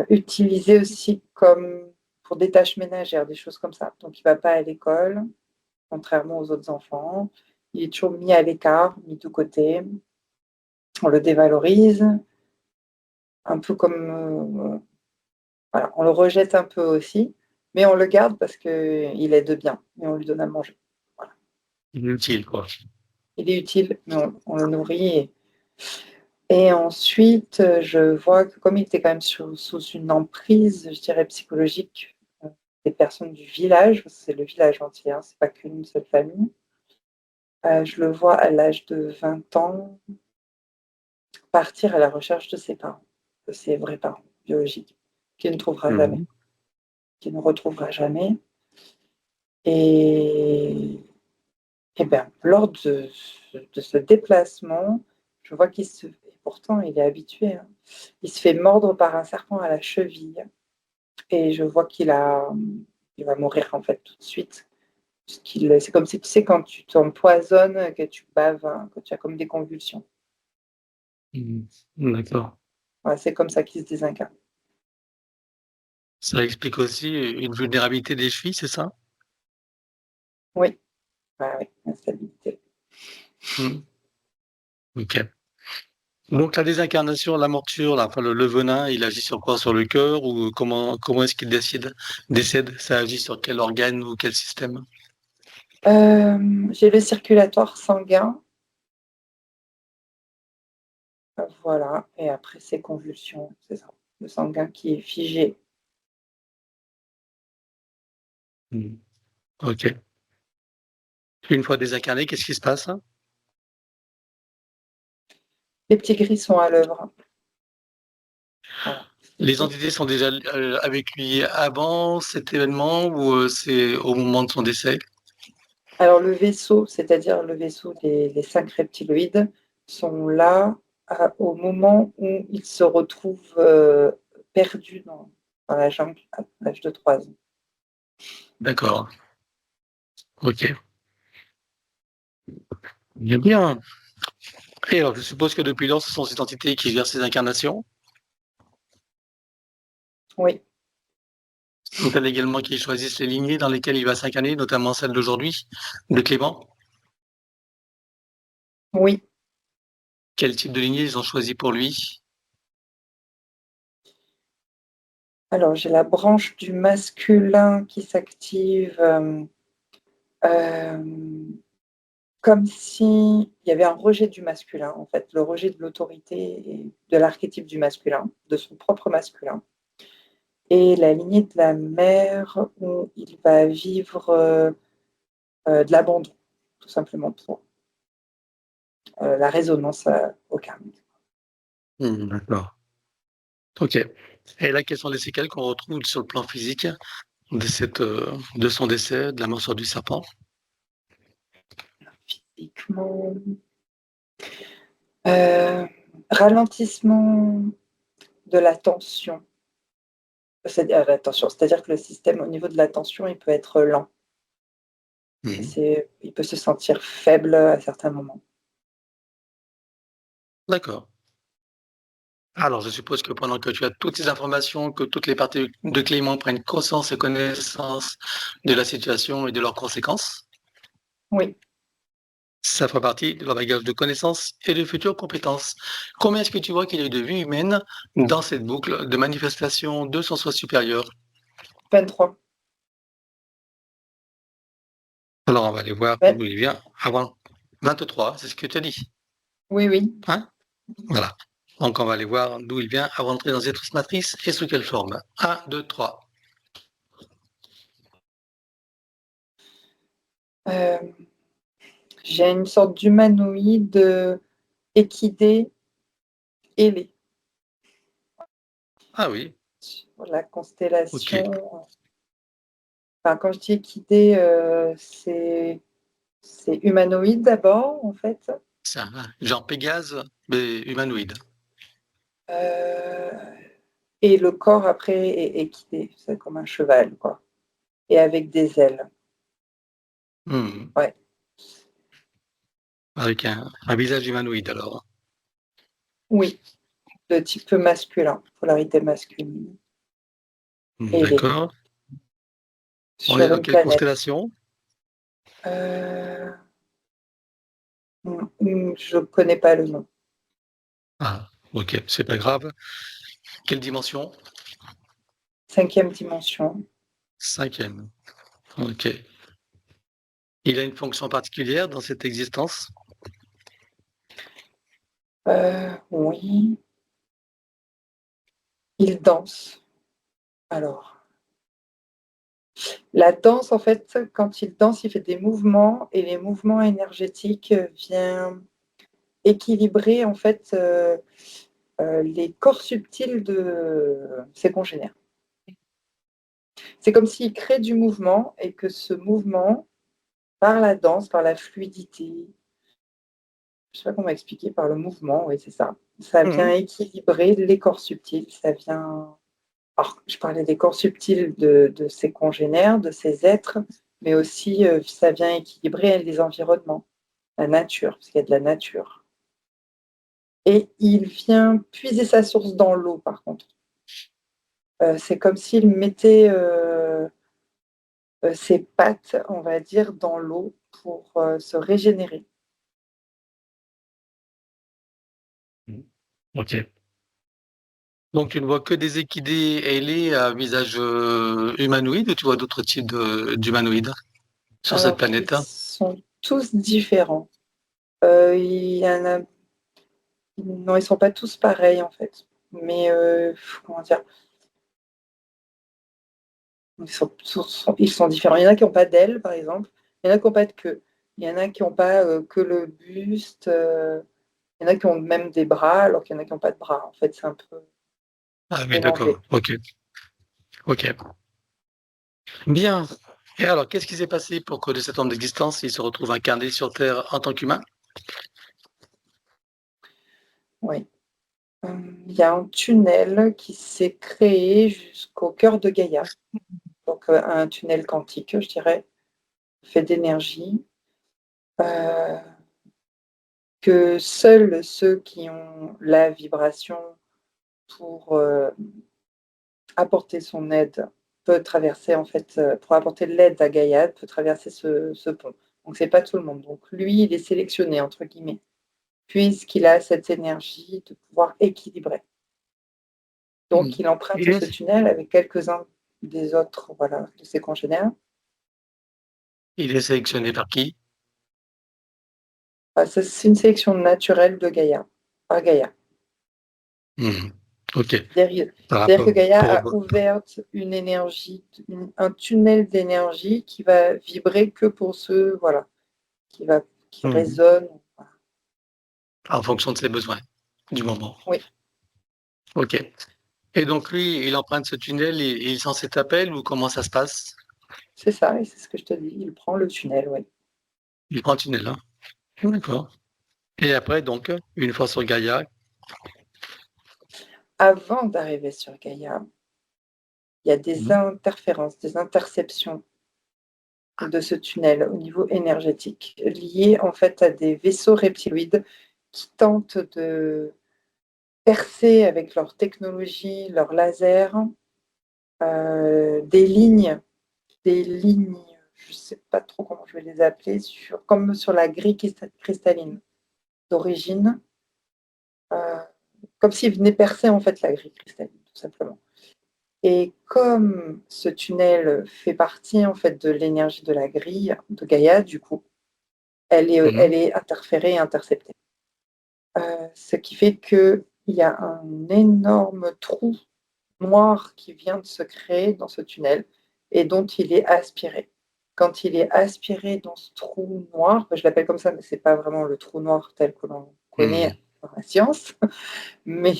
S5: utilisé aussi comme pour des tâches ménagères, des choses comme ça. Donc il va pas à l'école, contrairement aux autres enfants. Il est toujours mis à l'écart, mis de côté. On le dévalorise, un peu comme, voilà, on le rejette un peu aussi, mais on le garde parce qu'il est de bien et on lui donne à manger. Voilà.
S1: Inutile, quoi.
S5: Il est utile, mais on le nourrit. Et ensuite, je vois que comme il était quand même sous une emprise, je dirais, psychologique, des personnes du village, c'est le village entier, hein, c'est pas qu'une seule famille, je le vois à l'âge de 20 ans partir à la recherche de ses parents, de ses vrais parents biologiques, qu'il ne trouvera jamais,
S1: Mhm.
S5: qu'il ne retrouvera jamais. Et, et bien, lors de ce déplacement, je vois qu'il se... Et pourtant, il est habitué, hein, il se fait mordre par un serpent à la cheville. Et je vois il va mourir en fait tout de suite. C'est comme si tu sais quand tu t'empoisonnes, que tu baves, hein, que tu as comme des convulsions.
S1: Mhm. D'accord.
S5: Voilà, c'est comme ça qu'il se désincarne.
S1: Ça explique aussi une vulnérabilité des chevilles, c'est ça?
S5: Oui, ah, oui, instabilité.
S1: Hmm. Ok. Donc la désincarnation, la morsure, là, enfin le venin, il agit sur quoi? Sur le cœur ou comment est-ce qu'il décède? Ça agit sur quel organe ou quel système?
S5: J'ai le circulatoire sanguin, voilà, et après c'est convulsions, c'est ça. Le sanguin qui est figé.
S1: Hmm. Ok. Une fois désincarné, qu'est-ce qui se passe?
S5: Les petits gris sont à l'œuvre. Voilà.
S1: Les entités sont déjà avec lui avant cet événement ou c'est au moment de son décès?
S5: Alors le vaisseau, c'est-à-dire le vaisseau des 5 reptiloïdes, sont là au moment où ils se retrouvent perdus dans la jungle à l'âge de 3 ans.
S1: D'accord. Ok. Bien, bien. Et alors, je suppose que depuis lors, ce sont ces entités qui gèrent ces incarnations.
S5: Oui,
S1: Sont-elles également qui choisissent les lignées dans lesquelles il va s'incarner, notamment celle d'aujourd'hui, de Clément?
S5: oui.
S1: Quel type de lignée ils ont choisi pour lui?
S5: Alors j'ai la branche du masculin qui s'active euh, comme s'il y avait un rejet du masculin, en fait, le rejet de l'autorité et de l'archétype du masculin, de son propre masculin. Et la lignée de la mère où il va vivre de l'abandon, tout simplement pour la résonance au karmique.
S1: D'accord. Ok. Et là, quelles sont les séquelles qu'on retrouve sur le plan physique de son décès, de la morsure du serpent?
S5: Physiquement, euh, ralentissement de la tension. C'est-à-dire que le système, au niveau de la tension, il peut être lent.
S1: Mhm.
S5: Il peut se sentir faible à certains moments.
S1: D'accord. Alors, je suppose que pendant que tu as toutes ces informations, que toutes les parties de Clément prennent conscience et connaissance de la situation et de leurs conséquences,
S5: Oui.
S1: ça fera partie de leur bagage de connaissances et de futures compétences. Combien est-ce que tu vois qu'il y a eu de vie humaine dans cette boucle de manifestation de son soi supérieur?
S5: 23.
S1: Alors, on va aller voir
S5: Ouais.
S1: d'où il vient avant 23, c'est ce que tu as dit.
S5: Oui, oui.
S1: Hein? Voilà. Donc, on va aller voir d'où il vient avant d'entrer dans cette matrice et sous quelle forme. 1, 2, 3.
S5: Euh, j'ai une sorte d'humanoïde équidé ailé.
S1: Ah oui,
S5: Sur la
S1: ok.
S5: constellation. Enfin, quand je dis équidé, c'est c'est humanoïde d'abord, en fait.
S1: C'est genre Pégase, mais humanoïde.
S5: Euh, et le corps, après, est équidé. C'est comme un cheval, quoi. Et avec des ailes.
S1: Hmm.
S5: Ouais.
S1: Avec un visage humanoïde, alors.
S5: Oui, de type masculin, polarité masculine. Et il est
S1: D'accord. On est
S5: sur
S1: dans
S5: une
S1: quelle
S5: planète.
S1: constellation?
S5: Je ne connais pas le nom.
S1: Ah, ok, c'est pas grave. Quelle dimension?
S5: 5e dimension.
S1: 5e. Ok. Il a une fonction particulière dans cette existence?
S5: Oui, il danse. Alors, la danse, en fait, quand il danse, il fait des mouvements et les mouvements énergétiques viennent équilibrer, en fait, les corps subtils de ses congénères. C'est comme s'il crée du mouvement et que ce mouvement, par la danse, par la fluidité, je ne sais pas comment expliquer, par le mouvement, oui, c'est ça. Ça vient équilibrer les corps subtils, ça vient. Alors, je parlais des corps subtils de ses congénères, de ses êtres, mais aussi ça vient équilibrer les environnements, la nature, parce qu'il y a de la nature. Et il vient puiser sa source dans l'eau, par contre. C'est comme s'il mettait ses pattes, on va dire, dans l'eau pour se régénérer.
S1: Ok. Donc, tu ne vois que des équidés ailés à visage humanoïde ou tu vois d'autres types d'humanoïdes sur cette
S5: Alors, ils
S1: planète?
S5: sont tous différents. Il y en a. Non, ils ne sont pas tous pareils, en fait. Mais, comment dire, ils sont différents. Il y en a qui n'ont pas d'ailes, par exemple. Il y en a qui n'ont pas de queue. Il y en a qui n'ont pas que le buste. Il y en a qui ont même des bras, alors qu'il y en a qui n'ont pas de bras. En fait, c'est un peu
S1: Ah oui, d'accord.
S5: mélangé.
S1: Ok. Ok. Bien. Et alors, qu'est-ce qui s'est passé pour que de cet homme d'existence, il se retrouve incarné sur Terre en tant qu'humain?
S5: Oui. Il y a un tunnel qui s'est créé jusqu'au cœur de Gaïa. Donc, un tunnel quantique, je dirais, fait d'énergie. Euh, que seuls ceux qui ont la vibration pour apporter son aide peut traverser, en fait, pour apporter de l'aide à Gaïa, peut traverser ce pont. Donc, c'est pas tout le monde. Donc, lui, il est sélectionné, entre guillemets, puisqu'il a cette énergie de pouvoir équilibrer. Donc, il emprunte ce tunnel avec quelques-uns des autres, voilà, de ses congénères.
S1: Il est sélectionné par qui?
S5: C'est une sélection naturelle de Gaïa, par Gaïa.
S1: Mhm. Ok. Par
S5: C'est-à-dire que
S1: rapport
S5: Gaïa
S1: pour...
S5: a ouvert une énergie, un tunnel d'énergie qui va vibrer que pour ceux, voilà, qui
S1: Mhm.
S5: résonne. Voilà.
S1: En fonction de ses besoins du moment.
S5: Oui,
S1: Ok. Et donc lui, il emprunte ce tunnel et il sent cet appel ou comment ça se passe?
S5: c'est ça, et c'est ce que je te dis. Il prend le tunnel, oui.
S1: Il prend le tunnel, hein? D'accord. Et après, donc, une fois sur Gaïa,
S5: Avant d'arriver sur Gaïa, il y a des interférences, des interceptions de ce tunnel au niveau énergétique, liées en fait à des vaisseaux reptiloïdes qui tentent de percer avec leur technologie, leur laser, des lignes, je ne sais pas trop comment je vais les appeler, comme sur la grille cristalline d'origine, euh, comme s'ils venaient percer en fait la grille cristalline, tout simplement. Et comme ce tunnel fait partie en fait de l'énergie de la grille de Gaïa, du coup, elle est interférée et interceptée. Ce qui fait qu'il y a un énorme trou noir qui vient de se créer dans ce tunnel et dont il est aspiré. Quand il est aspiré dans ce trou noir, je l'appelle comme ça, mais ce n'est pas vraiment le trou noir tel que l'on connaît dans la science, mais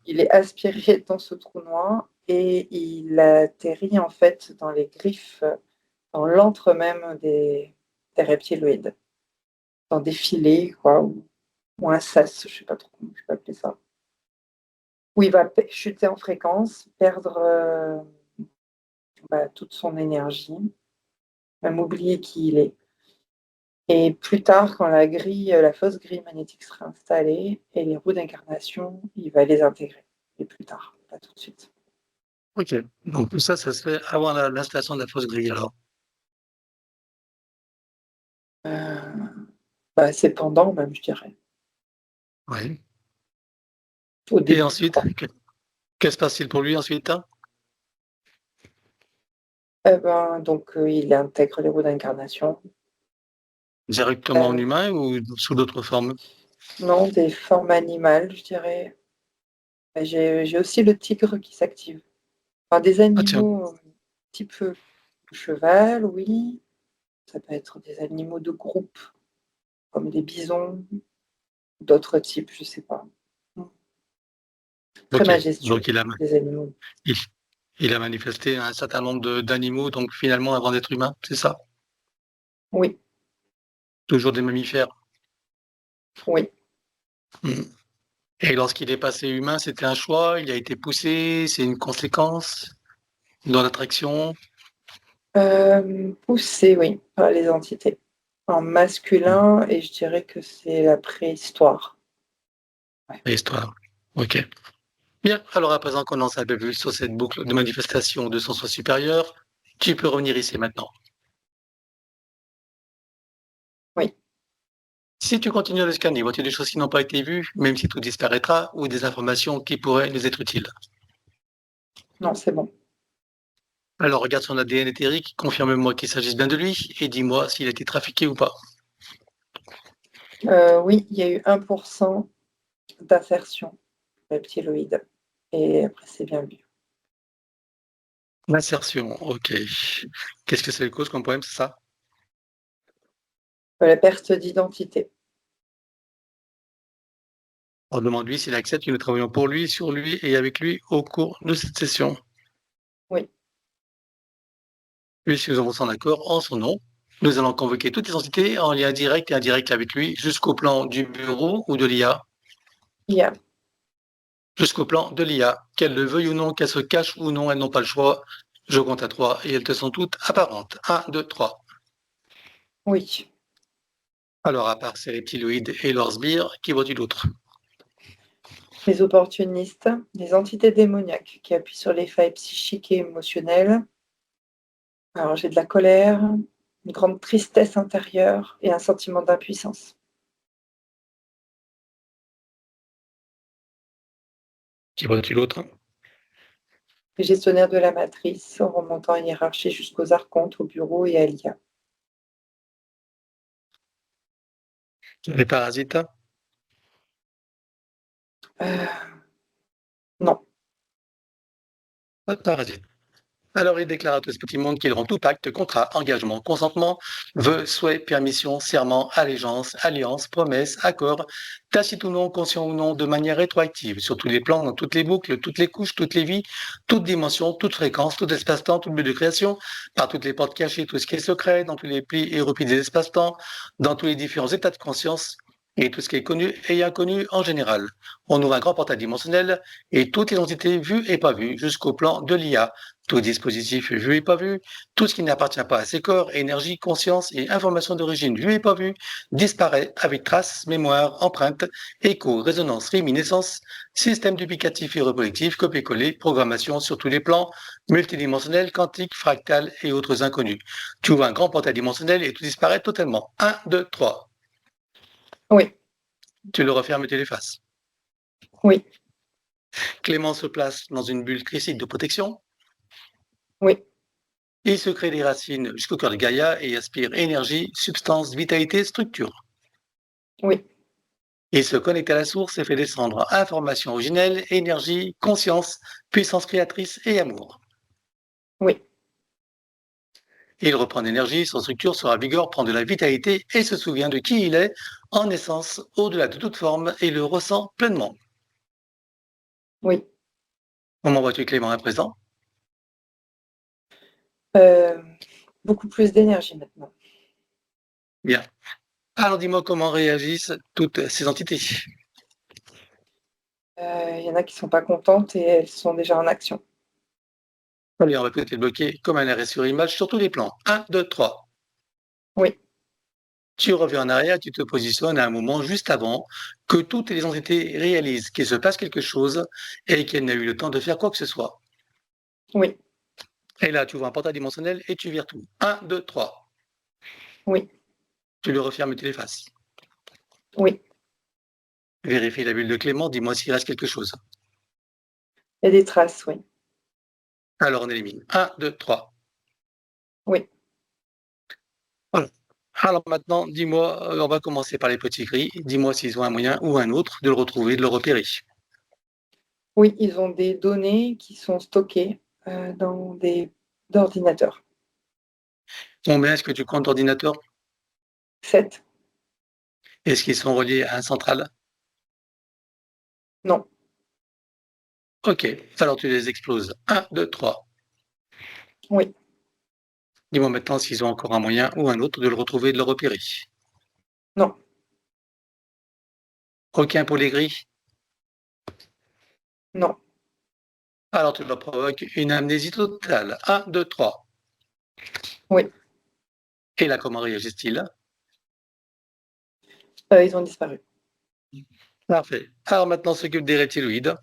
S5: il est aspiré dans ce trou noir et il atterrit en fait dans les griffes, dans l'antre même des des reptiloïdes, dans des filets, quoi, ou un sas, je sais pas trop comment je peux appeler ça, où il va chuter en fréquence, perdre toute son énergie, même oublier qui il est. Et plus tard, quand la fausse grille magnétique sera installée et les roues d'incarnation, il va les intégrer. Et plus tard, pas tout de suite.
S1: Ok. Donc tout ça, ça se fait avant l'installation de la fausse grille, alors.
S5: C'est pendant même, je dirais.
S1: Oui.
S5: Au
S1: Et
S5: début,
S1: ensuite,
S5: quoi.
S1: que se passe-t-il pour lui ensuite?
S5: Donc, il intègre les roues d'incarnation.
S1: Directement en
S5: Euh,
S1: humain ou sous d'autres formes?
S5: non, des formes animales, je dirais. J'ai aussi le tigre qui s'active. Enfin, des
S1: Ah tiens,
S5: animaux type cheval, oui. Ça peut être des animaux de groupe, comme des bisons, d'autres types, je sais pas. Très
S1: ok.
S5: majestueux,
S1: Donc
S5: les animaux.
S1: il, il a manifesté un certain nombre d'animaux, donc finalement avant d'être humain, c'est ça?
S5: Oui,
S1: Toujours des mammifères.
S5: oui.
S1: Hmm. Et lorsqu'il est passé humain, c'était un choix, il a été poussé, c'est une conséquence dans l'attraction.
S5: Poussé, oui, par les entités. En masculin, et je dirais que c'est la préhistoire. Ouais.
S1: Histoire. Ok. Bien, alors à présent qu'on en sait un peu plus sur cette boucle de manifestation de son soi supérieur, tu peux revenir ici maintenant.
S5: Oui,
S1: Si tu continues à le scanner, vois-tu des choses qui n'ont pas été vues, même si tout disparaîtra, ou des informations qui pourraient nous être utiles?
S5: non, c'est bon.
S1: Alors regarde son ADN éthérique, confirme-moi qu'il s'agisse bien de lui, et dis-moi s'il a été trafiqué ou pas.
S5: Oui, il y a eu 1% d'insertion reptiloïde. Et après, c'est bien vu.
S1: L'insertion, ok. Qu'est-ce que ça lui cause comme problème, c'est ça?
S5: La perte d'identité.
S1: On demande-lui s'il accepte que nous travaillons pour lui, sur lui et avec lui au cours de cette session.
S5: Oui,
S1: Puisque nous avons son accord en son nom, nous allons convoquer toutes les entités en lien direct et indirect avec lui jusqu'au plan du bureau ou de l'IA.
S5: il y a.
S1: Jusqu'au plan de l'IA. Qu'elles le veuillent ou non, qu'elles se cachent ou non, elles n'ont pas le choix. Je compte à 3 et elles te sont toutes apparentes. 1, 2, 3.
S5: Oui.
S1: Alors, à part ces reptiloïdes et leurs sbires, qui vois-tu d'autre?
S5: Les opportunistes, les entités démoniaques qui appuient sur les failles psychiques et émotionnelles. Alors, j'ai de la colère, une grande tristesse intérieure et un sentiment d'impuissance.
S1: Qui vois-tu d'autre?
S5: Les gestionnaires de la matrice, en remontant en hiérarchie jusqu'aux archontes, au bureau et à l'IA.
S1: Les parasites?
S5: Euh, non,
S1: Pas de parasites. Alors il déclare à tout ce petit monde qu'il rend tout pacte, contrat, engagement, consentement, vœu, souhait, permission, serment, allégeance, alliance, promesse, accord, tacite ou non, conscient ou non, de manière rétroactive, sur tous les plans, dans toutes les boucles, toutes les couches, toutes les vies, toutes dimensions, toutes fréquences, tout espace-temps, tout but de création, par toutes les portes cachées, tout ce qui est secret, dans tous les plis et replis des espaces-temps, dans tous les différents états de conscience, et tout ce qui est connu et inconnu en général. On ouvre un grand portail dimensionnel et toutes les entités vues et pas vues jusqu'au plan de l'IA, tout dispositif vu et pas vu, tout ce qui n'appartient pas à ces corps, énergie, conscience et information d'origine vue et pas vue, disparaît avec traces, mémoire, empreinte, écho, résonance, réminiscence, système duplicatif et reproductif, copier-coller, programmation sur tous les plans, multidimensionnels, quantiques, fractales et autres inconnus. Tu ouvres un grand portail dimensionnel et tout disparaît totalement. 1, 2, 3.
S5: oui,
S1: Tu le refermes et tu l'effaces.
S5: oui,
S1: Clément se place dans une bulle critique de protection.
S5: oui,
S1: Il se crée des racines jusqu'au cœur de Gaïa et aspire énergie, substance, vitalité, structure.
S5: oui,
S1: Il se connecte à la source et fait descendre information originelle, énergie, conscience, puissance créatrice et amour.
S5: oui,
S1: Il reprend l'énergie, son structure sera vigueur, prend de la vitalité et se souvient de qui il est, en essence, au-delà de toute forme, et le ressent pleinement.
S5: oui.
S1: Comment vois-tu Clément à présent?
S5: Euh, beaucoup plus d'énergie maintenant.
S1: Bien. Alors, dis-moi comment réagissent toutes ces entités.
S5: Il y en a qui sont pas contentes et elles sont déjà en action.
S1: Allez, on va peut-être les bloquer comme un arrêt sur image sur tous les plans. 1, 2, 3.
S5: Oui.
S1: Tu reviens en arrière, tu te positionnes à un moment juste avant que toutes les entités réalisent qu'il se passe quelque chose et qu'elles n'aient eu le temps de faire quoi que ce soit.
S5: Oui.
S1: Et là, tu vois un portail dimensionnel et tu vires tout. 1, 2, 3.
S5: Oui.
S1: Tu le refermes et tu l'effaces.
S5: Oui.
S1: Vérifie la bulle de Clément, dis-moi s'il reste quelque chose.
S5: Il y a des traces, oui.
S1: Alors on élimine. 1, 2, 3.
S5: Oui.
S1: Voilà. Alors maintenant, dis-moi, on va commencer par les petits gris. Dis-moi s'ils ont un moyen ou un autre de le retrouver, de le repérer.
S5: Oui, ils ont des données qui sont stockées dans des ordinateurs.
S1: Combien est-ce que tu comptes d'ordinateurs?
S5: 7.
S1: Est-ce qu'ils sont reliés à un central?
S5: Non.
S1: Ok, alors tu les exploses. 1, 2, 3.
S5: Oui.
S1: Dis-moi maintenant s'ils ont encore un moyen ou un autre de le retrouver et de le repérer.
S5: Non.
S1: Aucun pour les gris?
S5: Non.
S1: Alors tu leur provoques une amnésie totale. 1, 2, 3.
S5: Oui.
S1: Et là, comment réagissent-ils?
S5: Ils ont disparu.
S1: Parfait. Alors maintenant, s'occupe des reptiloïdes,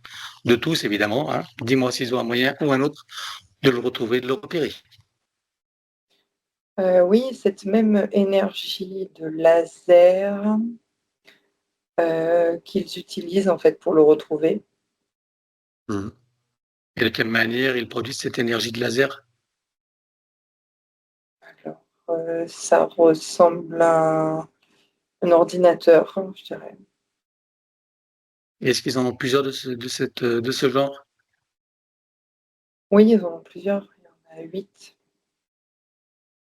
S1: de tous évidemment. Hein. Dis-moi s'ils ont un moyen ou un autre de le retrouver et de le repérer.
S5: Oui, cette même énergie de laser qu'ils utilisent en fait pour le retrouver.
S1: Mhm. Et de quelle manière ils produisent cette énergie de laser?
S5: Alors, ça ressemble à un ordinateur, je dirais.
S1: Est-ce qu'ils en ont plusieurs de ce genre?
S5: Oui, ils en ont plusieurs. Il y en a 8.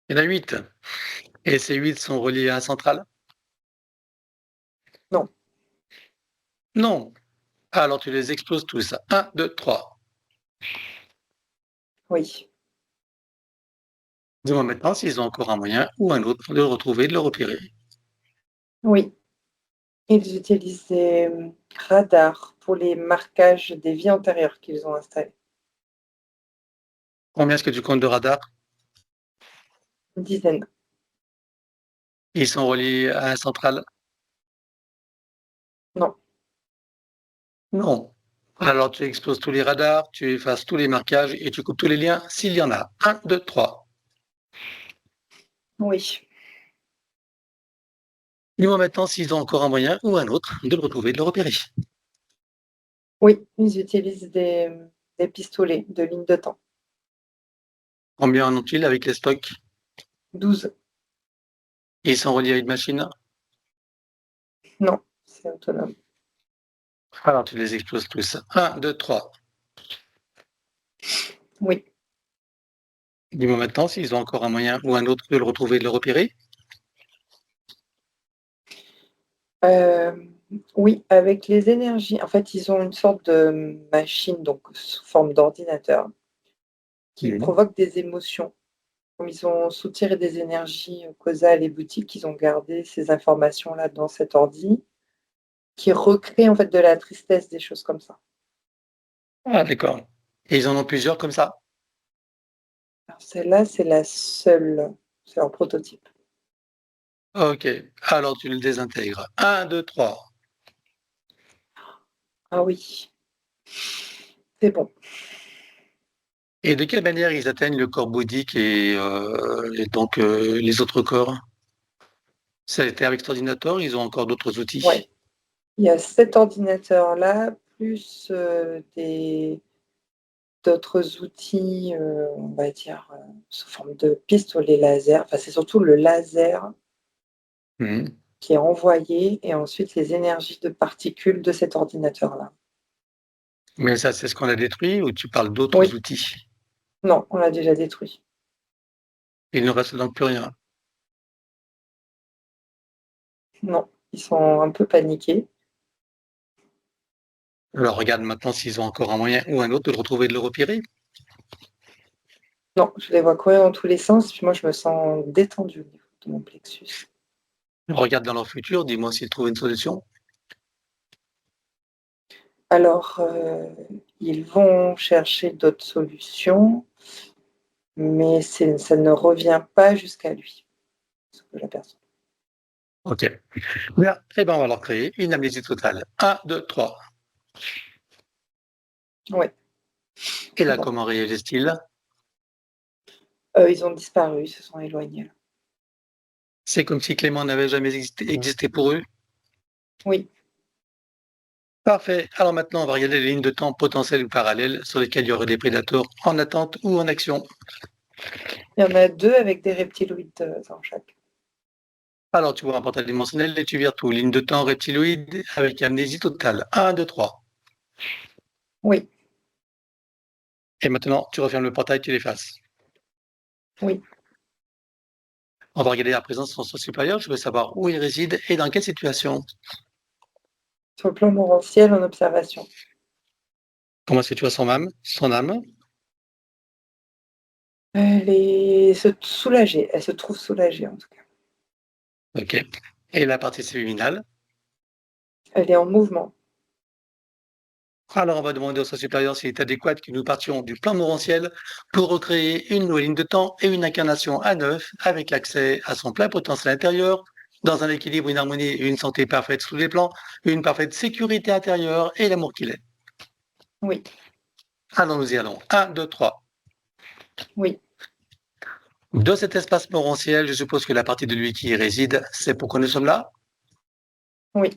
S1: Il y en a 8. Et ces 8 sont reliés à un central?
S5: Non.
S1: Non. Alors tu les exploses tous. 1, 2, 3.
S5: Oui.
S1: Dis-moi maintenant s'ils ont encore un moyen ou un autre de le retrouver, de le repérer.
S5: Oui. Ils utilisent des radars pour les marquages des vies antérieures qu'ils ont installés.
S1: Combien est-ce que tu comptes de radars?
S5: Une dizaine.
S1: Ils sont reliés à un central?
S5: Non.
S1: Non. Alors tu exploses tous les radars, tu effaces tous les marquages et tu coupes tous les liens s'il y en a. 1, 2, 3.
S5: Oui.
S1: Dis-moi maintenant s'ils ont encore un moyen ou un autre de le retrouver, de le repérer.
S5: Oui, ils utilisent des pistolets de ligne de temps.
S1: Combien en ont-ils avec les stocks?
S5: 12.
S1: Ils sont reliés à une machine?
S5: Non, c'est autonome.
S1: Alors tu les exploses tous. 1, 2, 3.
S5: Oui.
S1: Dis-moi maintenant s'ils ont encore un moyen ou un autre de le retrouver, de le repérer.
S5: Euh, oui, avec les énergies. En fait, ils ont une sorte de machine, donc sous forme d'ordinateur, qui
S1: Mhm.
S5: provoque des émotions. Comme ils ont soutiré des énergies causales et boutiques, ils ont gardé ces informations-là dans cet ordi, qui recrée en fait de la tristesse, des choses comme ça.
S1: Ah d'accord. Et ils en ont plusieurs comme ça?
S5: Alors celle-là, c'est la seule, c'est leur prototype.
S1: Ok. Alors tu le désintègres. 1, 2, 3.
S5: Ah oui, c'est bon.
S1: Et de quelle manière ils atteignent le corps bouddhique et donc les autres corps? Ça a été avec cet ordinateur, ils ont encore d'autres outils?
S5: Ouais. Il y a cet ordinateur-là, plus d'autres outils, on va dire, sous forme de pistolet laser. Enfin, c'est surtout le laser
S1: Mhm.
S5: qui est envoyé et ensuite les énergies de particules de cet ordinateur-là.
S1: Mais ça, c'est ce qu'on a détruit ou tu parles d'autres
S5: Oui,
S1: outils?
S5: non, on l'a déjà détruit.
S1: Il ne reste donc plus rien.
S5: Non, ils sont un peu paniqués.
S1: Alors regarde maintenant s'ils ont encore un moyen ou un autre de le retrouver et de le repérer.
S5: Non, je les vois courir dans tous les sens, puis moi je me sens détendue au niveau de mon plexus.
S1: Regarde dans leur futur, dis-moi s'ils trouvent une solution.
S5: Alors, ils vont chercher d'autres solutions, mais ça ne revient pas jusqu'à lui, ce que j'aperçois.
S1: Ok. Bien. Eh ben, on va leur créer une amnésie totale. 1, 2, 3.
S5: Oui,
S1: Et là,
S5: bon.
S1: comment réagissent-ils?
S5: Ils ont disparu, ils se sont éloignés.
S1: C'est comme si Clément n'avait jamais existé pour eux.
S5: Oui,
S1: Parfait. Alors maintenant, on va regarder les lignes de temps potentielles ou parallèles sur lesquelles il y aurait des prédateurs en attente ou en action.
S5: il y en a 2 avec des reptiloïdes dans chaque.
S1: Alors, tu vois un portail dimensionnel et tu vires tout. Ligne de temps reptiloïde avec amnésie totale. 1, 2, 3.
S5: Oui,
S1: Et maintenant, tu refermes le portail, tu l'effaces.
S5: oui.
S1: On va regarder la présence de son soi supérieur. Je veux savoir où il réside et dans quelle situation.
S5: Sur le plan morantiel, en observation.
S1: Comment est-ce que tu vois son âme? Son âme?
S5: Elle est soulagée, elle se trouve soulagée en tout cas.
S1: Ok. Et la partie subliminale?
S5: Elle est en mouvement.
S1: Alors, on va demander au soi supérieur s'il est adéquat que nous partions du plan morantiel pour recréer une nouvelle ligne de temps et une incarnation à neuf avec l'accès à son plein potentiel intérieur, dans un équilibre, une harmonie et une santé parfaite sous les plans, une parfaite sécurité intérieure et l'amour qu'il est.
S5: Oui,
S1: Alors, nous y allons. 1, 2, 3.
S5: oui,
S1: De cet espace morantiel, je suppose que la partie de lui qui y réside, c'est pourquoi nous sommes là.
S5: oui,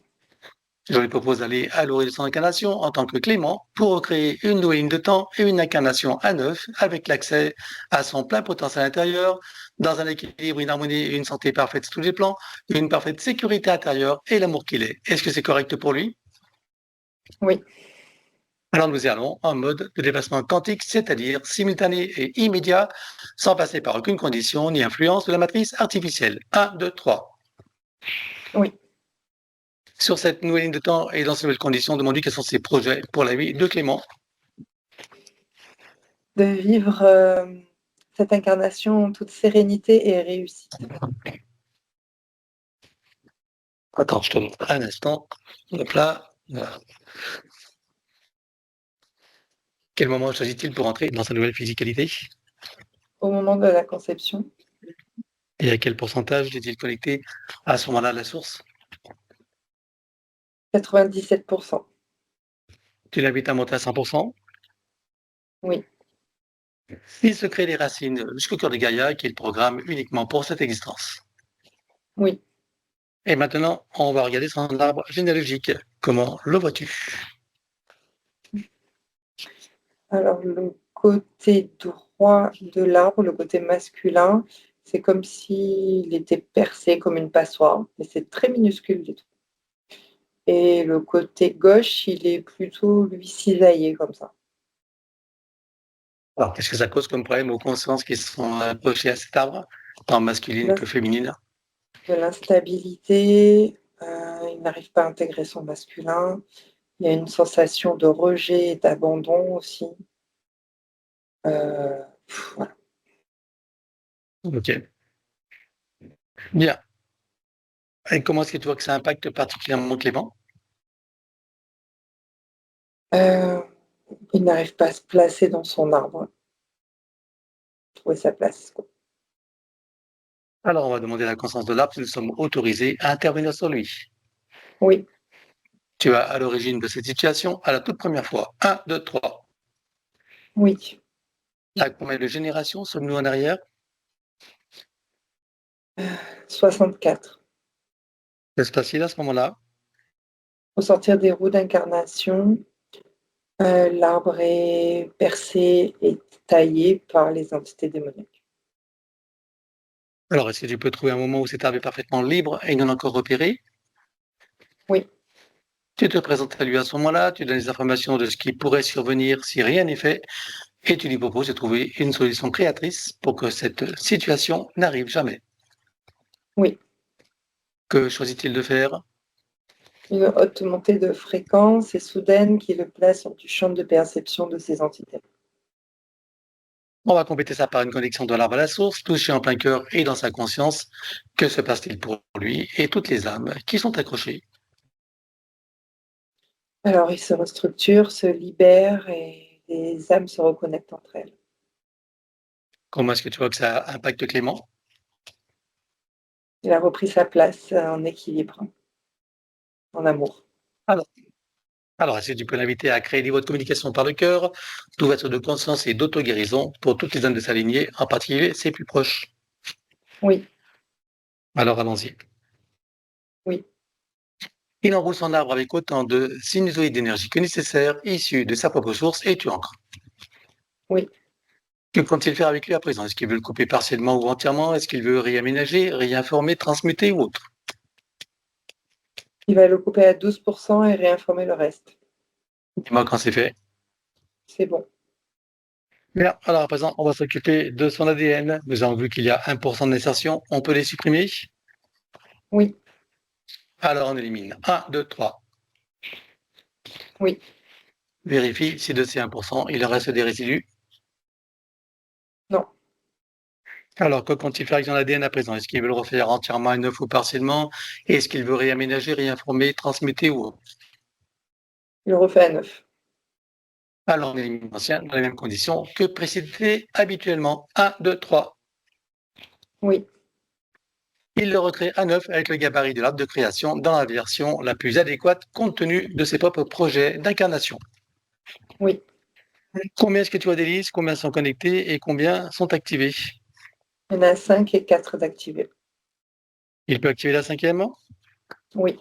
S1: Je lui propose d'aller à l'origine de son incarnation en tant que Clément pour recréer une nouvelle ligne de temps et une incarnation à neuf avec l'accès à son plein potentiel intérieur, dans un équilibre, une harmonie et une santé parfaite sur tous les plans, une parfaite sécurité intérieure et l'amour qu'il est. Est-ce que c'est correct pour lui?
S5: oui.
S1: Alors nous y allons en mode de déplacement quantique, c'est-à-dire simultané et immédiat, sans passer par aucune condition ni influence de la matrice artificielle. 1, 2, 3.
S5: Oui.
S1: Sur cette nouvelle ligne de temps et dans ces nouvelles conditions, demande-lui quels sont ses projets pour la vie de Clément.
S5: De vivre cette incarnation en toute sérénité et réussite.
S1: Attends, je te montre un instant. Hop là. Voilà. Quel moment choisit-il pour entrer dans sa nouvelle physicalité?
S5: Au moment de la conception,
S1: Et à quel pourcentage est-il connecté à ce moment-là à la source?
S5: 97%.
S1: Tu l'invites à monter à 100%.
S5: Oui,
S1: Il se crée des racines jusqu'au cœur de Gaïa, qui est le programme uniquement pour cette existence.
S5: oui.
S1: Et maintenant, on va regarder son arbre généalogique. Comment le vois-tu?
S5: Alors, le côté droit de l'arbre, le côté masculin, c'est comme s'il était percé comme une passoire, mais c'est très minuscule du tout. Et le côté gauche, il est plutôt, lui, cisaillé comme ça.
S1: Alors, qu'est-ce que ça cause comme problème aux consciences qui sont approchées à cet arbre, tant masculine que féminine?
S5: De l'instabilité, il n'arrive pas à intégrer son masculin. Il y a une sensation de rejet et d'abandon aussi. Voilà.
S1: Ok. Bien. Et comment est-ce que tu vois que ça impacte particulièrement Clément?
S5: Euh, il n'arrive pas à se placer dans son arbre, trouver sa place, quoi.
S1: Alors, on va demander la conscience de l'arbre si nous sommes autorisés à intervenir sur lui.
S5: Oui,
S1: Tu es à l'origine de cette situation à la toute première fois. 1, 2, 3.
S5: oui.
S1: Là, combien de générations sommes-nous en arrière?
S5: 64.
S1: C'est facile à ce moment-là.
S5: Au sortir des roues d'incarnation, l'arbre est percé et taillé par les entités démoniaques.
S1: Alors, est-ce que tu peux trouver un moment où cet arbre est parfaitement libre et non encore repéré?
S5: Oui,
S1: Tu te présentes à lui à ce moment-là, tu donnes les informations de ce qui pourrait survenir si rien n'est fait, et tu lui proposes de trouver une solution créatrice pour que cette situation n'arrive jamais.
S5: oui.
S1: Que choisit-il de faire?
S5: Une haute montée de fréquence et soudaine qui le place hors du champ de perception de ces entités.
S1: On va compléter ça par une connexion de l'arbre à la source, touché en plein cœur et dans sa conscience. Que se passe-t-il pour lui et toutes les âmes qui sont accrochées?
S5: Alors, il se restructure, se libère et les âmes se reconnectent entre elles.
S1: Comment est-ce que tu vois que ça impacte Clément?
S5: Il a repris sa place en équilibre, en amour.
S1: Alors, alors, est-ce que tu peux l'inviter à créer des voies de communication par le cœur, d'ouverture de conscience et d'auto-guérison pour toutes les âmes de sa lignée, en particulier ses plus proches?
S5: Oui,
S1: Alors, allons-y.
S5: oui,
S1: Il enroule son arbre avec autant de sinusoïdes d'énergie que nécessaire, issus de sa propre source, et tu ancres.
S5: oui.
S1: Que compte-t-il faire avec lui à présent? Est-ce qu'il veut le couper partiellement ou entièrement? Est-ce qu'il veut réaménager, réinformer, transmuter ou autre?
S5: Il va le couper à 12% et réinformer le reste.
S1: Dis-moi quand c'est fait.
S5: C'est bon.
S1: Bien, alors à présent, on va s'occuper de son ADN. Nous avons vu qu'il y a 1% d'insertion. On peut les supprimer?
S5: Oui,
S1: Alors on élimine 1, 2, 3.
S5: oui.
S1: Vérifie si de ces 1%, il reste des résidus.
S5: Non,
S1: Alors, que compte-il faire avec son ADN à présent? Est-ce qu'il veut le refaire entièrement à neuf ou partiellement? Est-ce qu'il veut réaménager, réinformer, transmuter ou autre?
S5: il le refait à 9.
S1: Alors, on élimine l'ancien dans les mêmes conditions que précédé habituellement. 1, 2, 3.
S5: Oui,
S1: Il le recrée à neuf avec le gabarit de l'arbre de création dans la version la plus adéquate compte tenu de ses propres projets d'incarnation.
S5: oui.
S1: Combien est-ce que tu vois des listes? Combien sont connectés et combien sont activés?
S5: Il y en a 5 et 4 d'activés.
S1: Il peut activer la cinquième?
S5: Oui,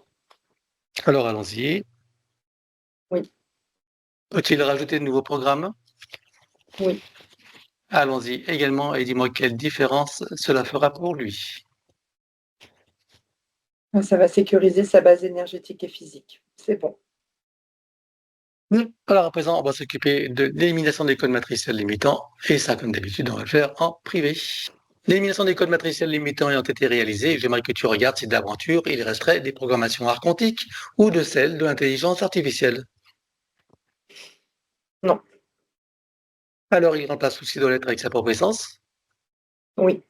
S1: Alors, allons-y.
S5: oui,
S1: Peut-il rajouter de nouveaux programmes?
S5: oui.
S1: Allons-y également et dis-moi quelle différence cela fera pour lui.
S5: Ça va sécuriser sa base énergétique et physique. C'est bon.
S1: Alors à présent, on va s'occuper de l'élimination des codes matriciels limitants et ça, comme d'habitude, on va le faire en privé. L'élimination des codes matriciels limitants ayant été réalisée, j'aimerais que tu regardes si d'aventure il resterait des programmations archontiques ou de celles de l'intelligence artificielle.
S5: Non.
S1: Alors il remplace souci de l'être avec sa propre essence.
S5: Oui,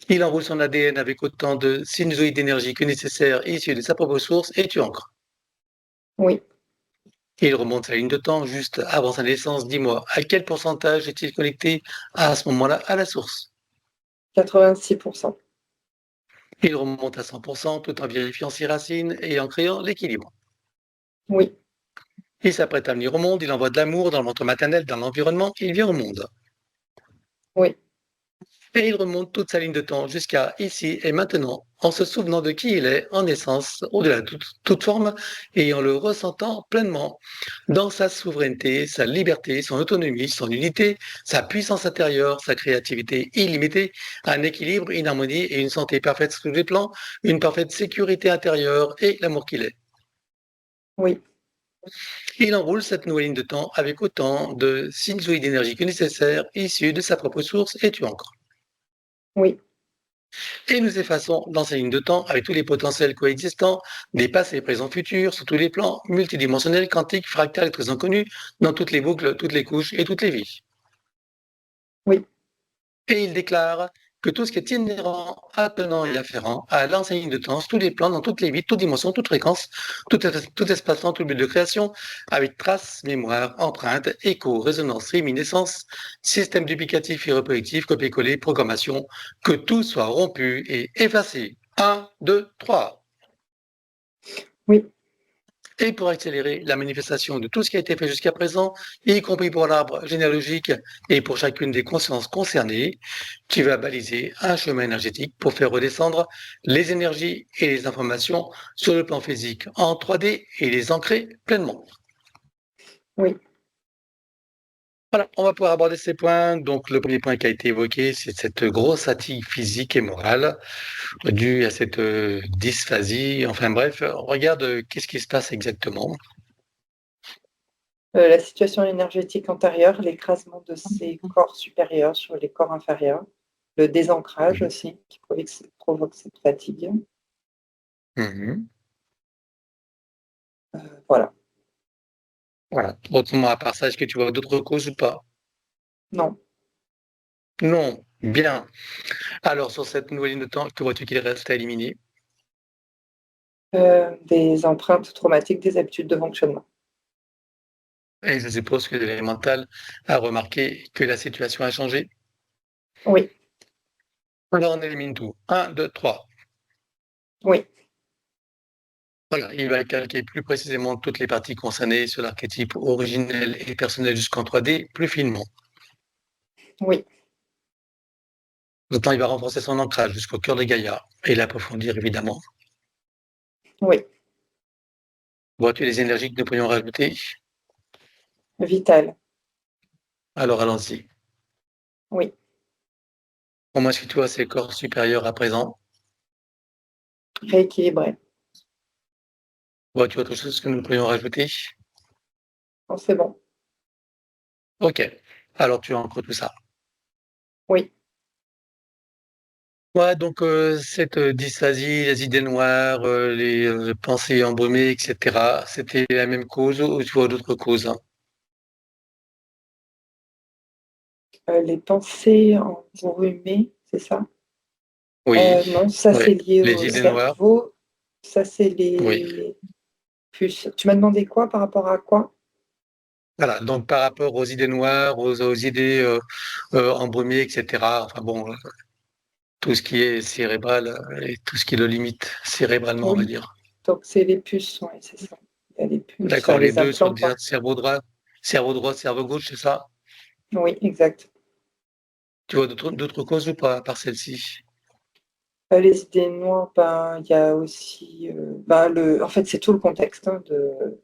S1: Il enroule son ADN avec autant de sinusoïdes d'énergie que nécessaire issus de sa propre source et tu ancres.
S5: oui.
S1: Il remonte sa ligne de temps juste avant sa naissance. Dis-moi, à quel pourcentage est-il connecté à ce moment-là à la source?
S5: 86%.
S1: Il remonte à 100% tout en vérifiant ses racines et en créant l'équilibre.
S5: Oui,
S1: Il s'apprête à venir au monde, il envoie de l'amour dans le ventre maternel, dans l'environnement, il vient au monde.
S5: oui,
S1: Et il remonte toute sa ligne de temps jusqu'à ici et maintenant, en se souvenant de qui il est en essence, au-delà de toute forme, et en le ressentant pleinement, dans sa souveraineté, sa liberté, son autonomie, son unité, sa puissance intérieure, sa créativité illimitée, un équilibre, une harmonie et une santé parfaite sur tous les plans, une parfaite sécurité intérieure et l'amour qu'il est.
S5: oui,
S1: Il enroule cette nouvelle ligne de temps avec autant de sinusoïdes d'énergie que nécessaire, issus de sa propre source, et tu ancres.
S5: oui,
S1: Et nous effaçons dans ces lignes de temps avec tous les potentiels coexistants, des passés, présents, futurs, sur tous les plans, multidimensionnels, quantiques, fractales et très inconnus, dans toutes les boucles, toutes les couches et toutes les vies.
S5: oui,
S1: Et il déclare que tout ce qui est inhérent, attenant et afférent à l'ancienne ligne de temps, tous les plans, dans toutes les vies, toutes dimensions, toutes fréquences, tout espace-temps, tout but de création, avec traces, mémoire, empreinte, écho, résonance, réminiscence, système duplicatif et reproductif, copier-coller, programmation, que tout soit rompu et effacé. 1, 2, 3.
S5: oui,
S1: Et pour accélérer la manifestation de tout ce qui a été fait jusqu'à présent, y compris pour l'arbre généalogique et pour chacune des consciences concernées, tu vas baliser un chemin énergétique pour faire redescendre les énergies et les informations sur le plan physique en 3D et les ancrer pleinement.
S5: oui.
S1: Voilà, on va pouvoir aborder ces points. Donc, le premier point qui a été évoqué, c'est cette grosse fatigue physique et morale due à cette dysphasie. Enfin bref, on regarde qu'est-ce qui se passe exactement.
S5: La situation énergétique antérieure, l'écrasement de ses corps supérieurs sur les corps inférieurs, le désancrage aussi qui provoque cette fatigue.
S1: Mhm.
S5: Voilà.
S1: Voilà. Autrement, à part ça, est-ce que tu vois d'autres causes ou pas?
S5: Non,
S1: Non. Bien. Alors, sur cette nouvelle ligne de temps, que vois-tu qu'il reste à éliminer?
S5: Des empreintes traumatiques des habitudes de fonctionnement.
S1: Et je suppose que l'élémental a remarqué que la situation a changé.
S5: Oui,
S1: Alors, on élimine tout. 1, 2, 3.
S5: oui,
S1: Voilà, il va calquer plus précisément toutes les parties concernées sur l'archétype originel et personnel jusqu'en 3D plus finement.
S5: oui,
S1: D'autant il va renforcer son ancrage jusqu'au cœur de Gaïa et l'approfondir évidemment.
S5: oui.
S1: Vois-tu les énergies que nous pourrions rajouter?
S5: Vital.
S1: Alors allons-y.
S5: Oui.
S1: Comment est-ce que tu vois ces corps supérieurs à présent?
S5: Rééquilibré.
S1: Vois-tu autre chose que nous pourrions rajouter?
S5: Bon, c'est bon.
S1: Ok, alors tu ancres tout ça.
S5: Oui.
S1: Ouais, donc cette dysphasie, les idées noires, les pensées embrumées, etc., c'était la même cause ou tu vois d'autres causes, hein?
S5: Les pensées enrhumées, c'est ça?
S1: Oui,
S5: Non, ça
S1: ouais.
S5: c'est lié
S1: Les
S5: au
S1: idées noires,
S5: cerveau. Ça c'est
S1: oui.
S5: les puces. Tu m'as demandé quoi par rapport à quoi?
S1: Voilà, donc par rapport aux idées noires, aux idées embrumées, etc., enfin bon, tout ce qui est cérébral et tout ce qui le limite cérébralement, on va
S5: Oui,
S1: dire.
S5: donc c'est les puces, oui, c'est ça. Il y a les puces, enfin
S1: D'accord, les
S5: les
S1: deux sur
S5: implants,
S1: le
S5: quoi.
S1: cerveau droit, cerveau gauche, c'est ça?
S5: Oui, exact.
S1: Tu vois d'autres causes ou pas, à part celle-ci?
S5: Les idées noires, ben, il y a aussi, ben, en fait, c'est tout le contexte, hein, de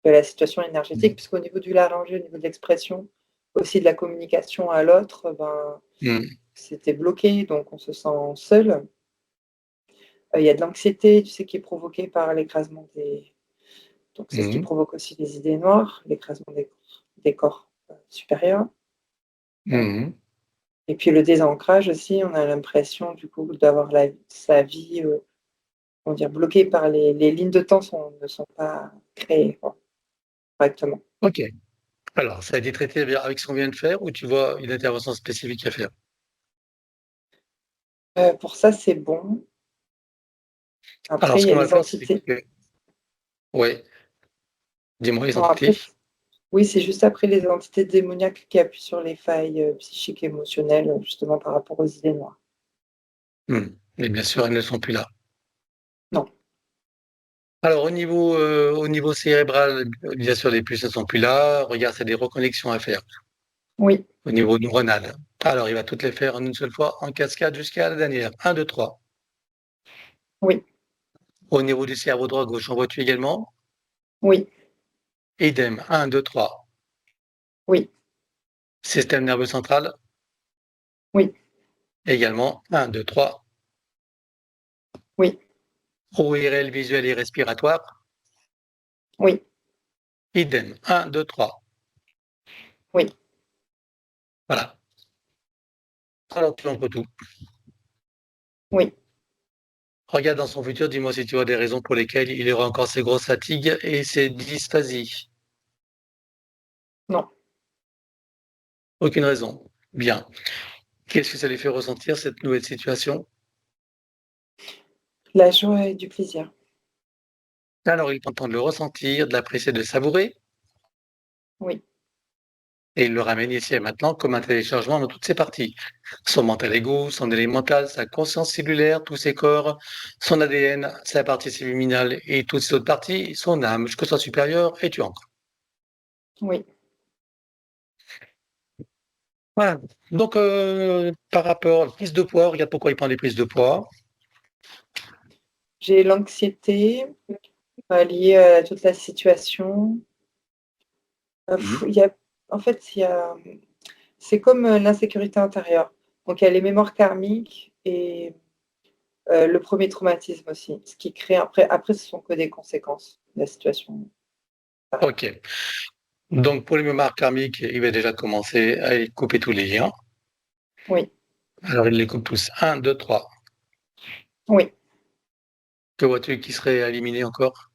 S5: la situation énergétique,
S1: Mmh.
S5: puisqu'au niveau du laryngé, au niveau de l'expression, aussi de la communication à l'autre, ben,
S1: Mmh.
S5: c'était bloqué, donc on se sent seul. Il y a de l'anxiété, tu sais, qui est provoquée par l'écrasement des donc c'est ce qui
S1: Mmh.
S5: provoque aussi les idées noires, l'écrasement des corps, supérieurs.
S1: Mmh.
S5: Et puis le désancrage aussi, on a l'impression du coup d'avoir sa vie, comment dire? Bloquée par les lignes de temps ne sont pas créées, quoi, correctement.
S1: OK. Alors, ça a été traité avec ce qu'on vient de faire ou tu vois une intervention spécifique à faire?
S5: Pour ça, c'est bon.
S1: Alors,
S5: Après,
S1: ce
S5: il y a
S1: qu'on va
S5: les
S1: faire, c'est
S5: entités.
S1: que oui, dis-moi les
S5: Non, après,
S1: entités?
S5: oui, c'est juste après les entités démoniaques qui appuient sur les failles, psychiques et émotionnelles, justement par rapport aux idées noires.
S1: Mmh. Mais bien sûr, elles ne sont plus là.
S5: Non.
S1: Alors au niveau cérébral, bien sûr, les puces ne sont plus là. Regarde, c'est des reconnexions à faire
S5: Oui,
S1: au niveau neuronal. Alors, il va toutes les faire en une seule fois, en cascade jusqu'à la dernière. 1, 2, 3.
S5: oui,
S1: Au niveau du cerveau droit-gauche, en vois-tu également?
S5: oui,
S1: Idem. 1, 2, 3.
S5: oui,
S1: Système nerveux central,
S5: oui,
S1: également. 1, 2, 3.
S5: oui,
S1: ORL visuel et respiratoire,
S5: oui,
S1: idem. 1, 2, 3.
S5: oui.
S1: Voilà. Alors, tu entre tout.
S5: Oui.
S1: Regarde dans son futur, dis-moi si tu vois des raisons pour lesquelles il aura encore ces grosses fatigues et ces dysphasies.
S5: Non.
S1: Aucune raison. Bien. Qu'est-ce que ça lui fait ressentir, cette nouvelle situation?
S5: La joie et du plaisir.
S1: Alors, il prend le temps de le ressentir, de l'apprécier, de le savourer,
S5: Oui,
S1: et il le ramène ici et maintenant comme un téléchargement dans toutes ses parties. Son mental ego, son élémental, sa conscience cellulaire, tous ses corps, son ADN, sa partie subliminale et toutes ses autres parties, son âme, jusqu'au soi supérieur, et tu ancres.
S5: oui.
S1: Voilà. Donc, par rapport à la prise de poids, regarde pourquoi il prend des prises de poids.
S5: J'ai l'anxiété, liée à toute la situation.
S1: Mhm.
S5: Il y a en fait, il y a c'est comme, l'insécurité intérieure. Donc il y a les mémoires karmiques et le premier traumatisme aussi. Ce qui crée après ce sont que des conséquences de la situation.
S1: OK. Donc, pour les mémoires karmiques, il va déjà commencer à y couper tous les liens.
S5: Oui,
S1: Alors, il les coupe tous. 1, 2, 3.
S5: oui,
S1: Que vois-tu qui serait éliminé encore?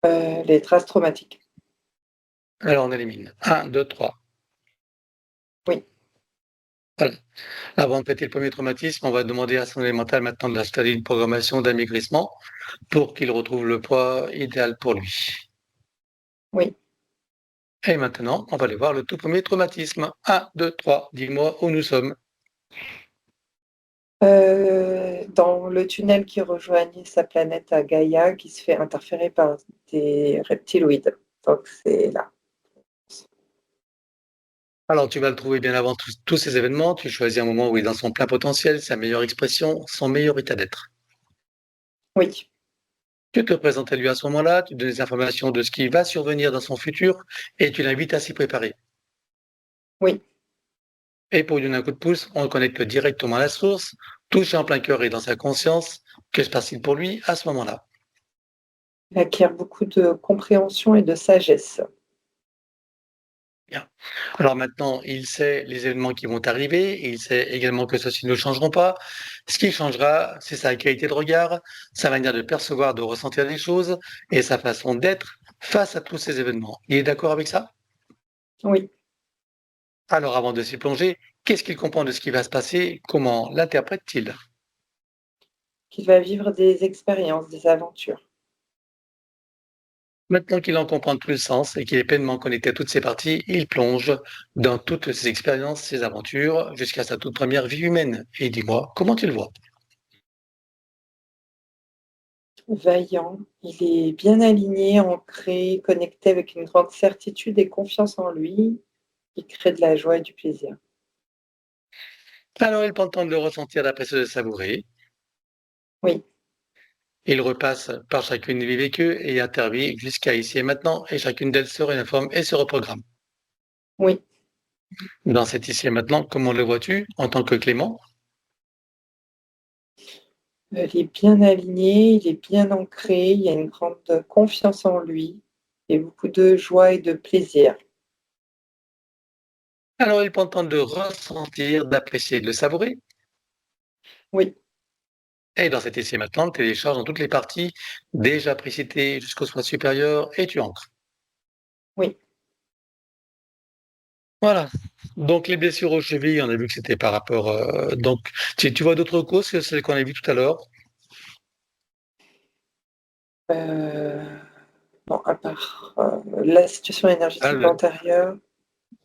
S5: les traces traumatiques.
S1: Alors, on élimine. 1, 2, 3.
S5: Oui,
S1: Voilà. Avant de traiter le premier traumatisme, on va demander à son élémental maintenant d'installer une programmation d'amaigrissement pour qu'il retrouve le poids idéal pour lui.
S5: Oui.
S1: Et maintenant, on va aller voir le tout premier traumatisme. 1, 2, 3, dis-moi où nous sommes.
S5: Dans le tunnel qui rejoignait sa planète à Gaïa, qui se fait interférer par des reptiloïdes. Donc c'est là.
S1: Alors, tu vas le trouver bien avant tous ces événements. Tu choisis un moment où il est dans son plein potentiel, sa meilleure expression, son meilleur état d'être.
S5: Oui,
S1: Tu te présentes à lui à ce moment-là, tu donnes des informations de ce qui va survenir dans son futur et tu l'invites à s'y préparer.
S5: oui.
S1: Et pour lui donner un coup de pouce, on le connecte directement à la source, touche en plein cœur et dans sa conscience. Que se passe-t-il pour lui à ce moment-là?
S5: Il acquiert beaucoup de compréhension et de sagesse.
S1: Bien. Alors maintenant, il sait les événements qui vont arriver, il sait également que ceux-ci ne changeront pas. Ce qui changera, c'est sa qualité de regard, sa manière de percevoir, de ressentir les choses et sa façon d'être face à tous ces événements. Il est d'accord avec ça?
S5: Oui,
S1: Alors avant de s'y plonger, qu'est-ce qu'il comprend de ce qui va se passer? Comment l'interprète-t-il?
S5: qu'il va vivre des expériences, des aventures.
S1: Maintenant qu'il en comprend tout le sens et qu'il est pleinement connecté à toutes ses parties, il plonge dans toutes ses expériences, ses aventures, jusqu'à sa toute première vie humaine. Et dis-moi, comment tu le vois?
S5: Vaillant, il est bien aligné, ancré, connecté avec une grande certitude et confiance en lui. Il crée de la joie et du plaisir.
S1: Alors il prend le temps de le ressentir, d'apprécier, de le savourer.
S5: Oui,
S1: Il repasse par chacune des vies vécues et intervient jusqu'à ici et maintenant, et chacune d'elles se réinforme et se reprogramme.
S5: oui.
S1: Dans cet ici et maintenant, comment le vois-tu en tant que Clément?
S5: Il est bien aligné, il est bien ancré, il y a une grande confiance en lui et beaucoup de joie et de plaisir.
S1: Alors il prend le temps de ressentir, d'apprécier, de le savourer.
S5: Oui,
S1: Et dans cet ici et maintenant, télécharge dans toutes les parties déjà précitées jusqu'au soi supérieur et tu ancres.
S5: oui.
S1: Voilà. Donc les blessures aux chevilles, on a vu que c'était par rapport. Donc, tu vois d'autres causes que celles qu'on a vues tout à l'heure?
S5: Euh, bon, à part la situation
S1: Ah,
S5: énergétique antérieure, à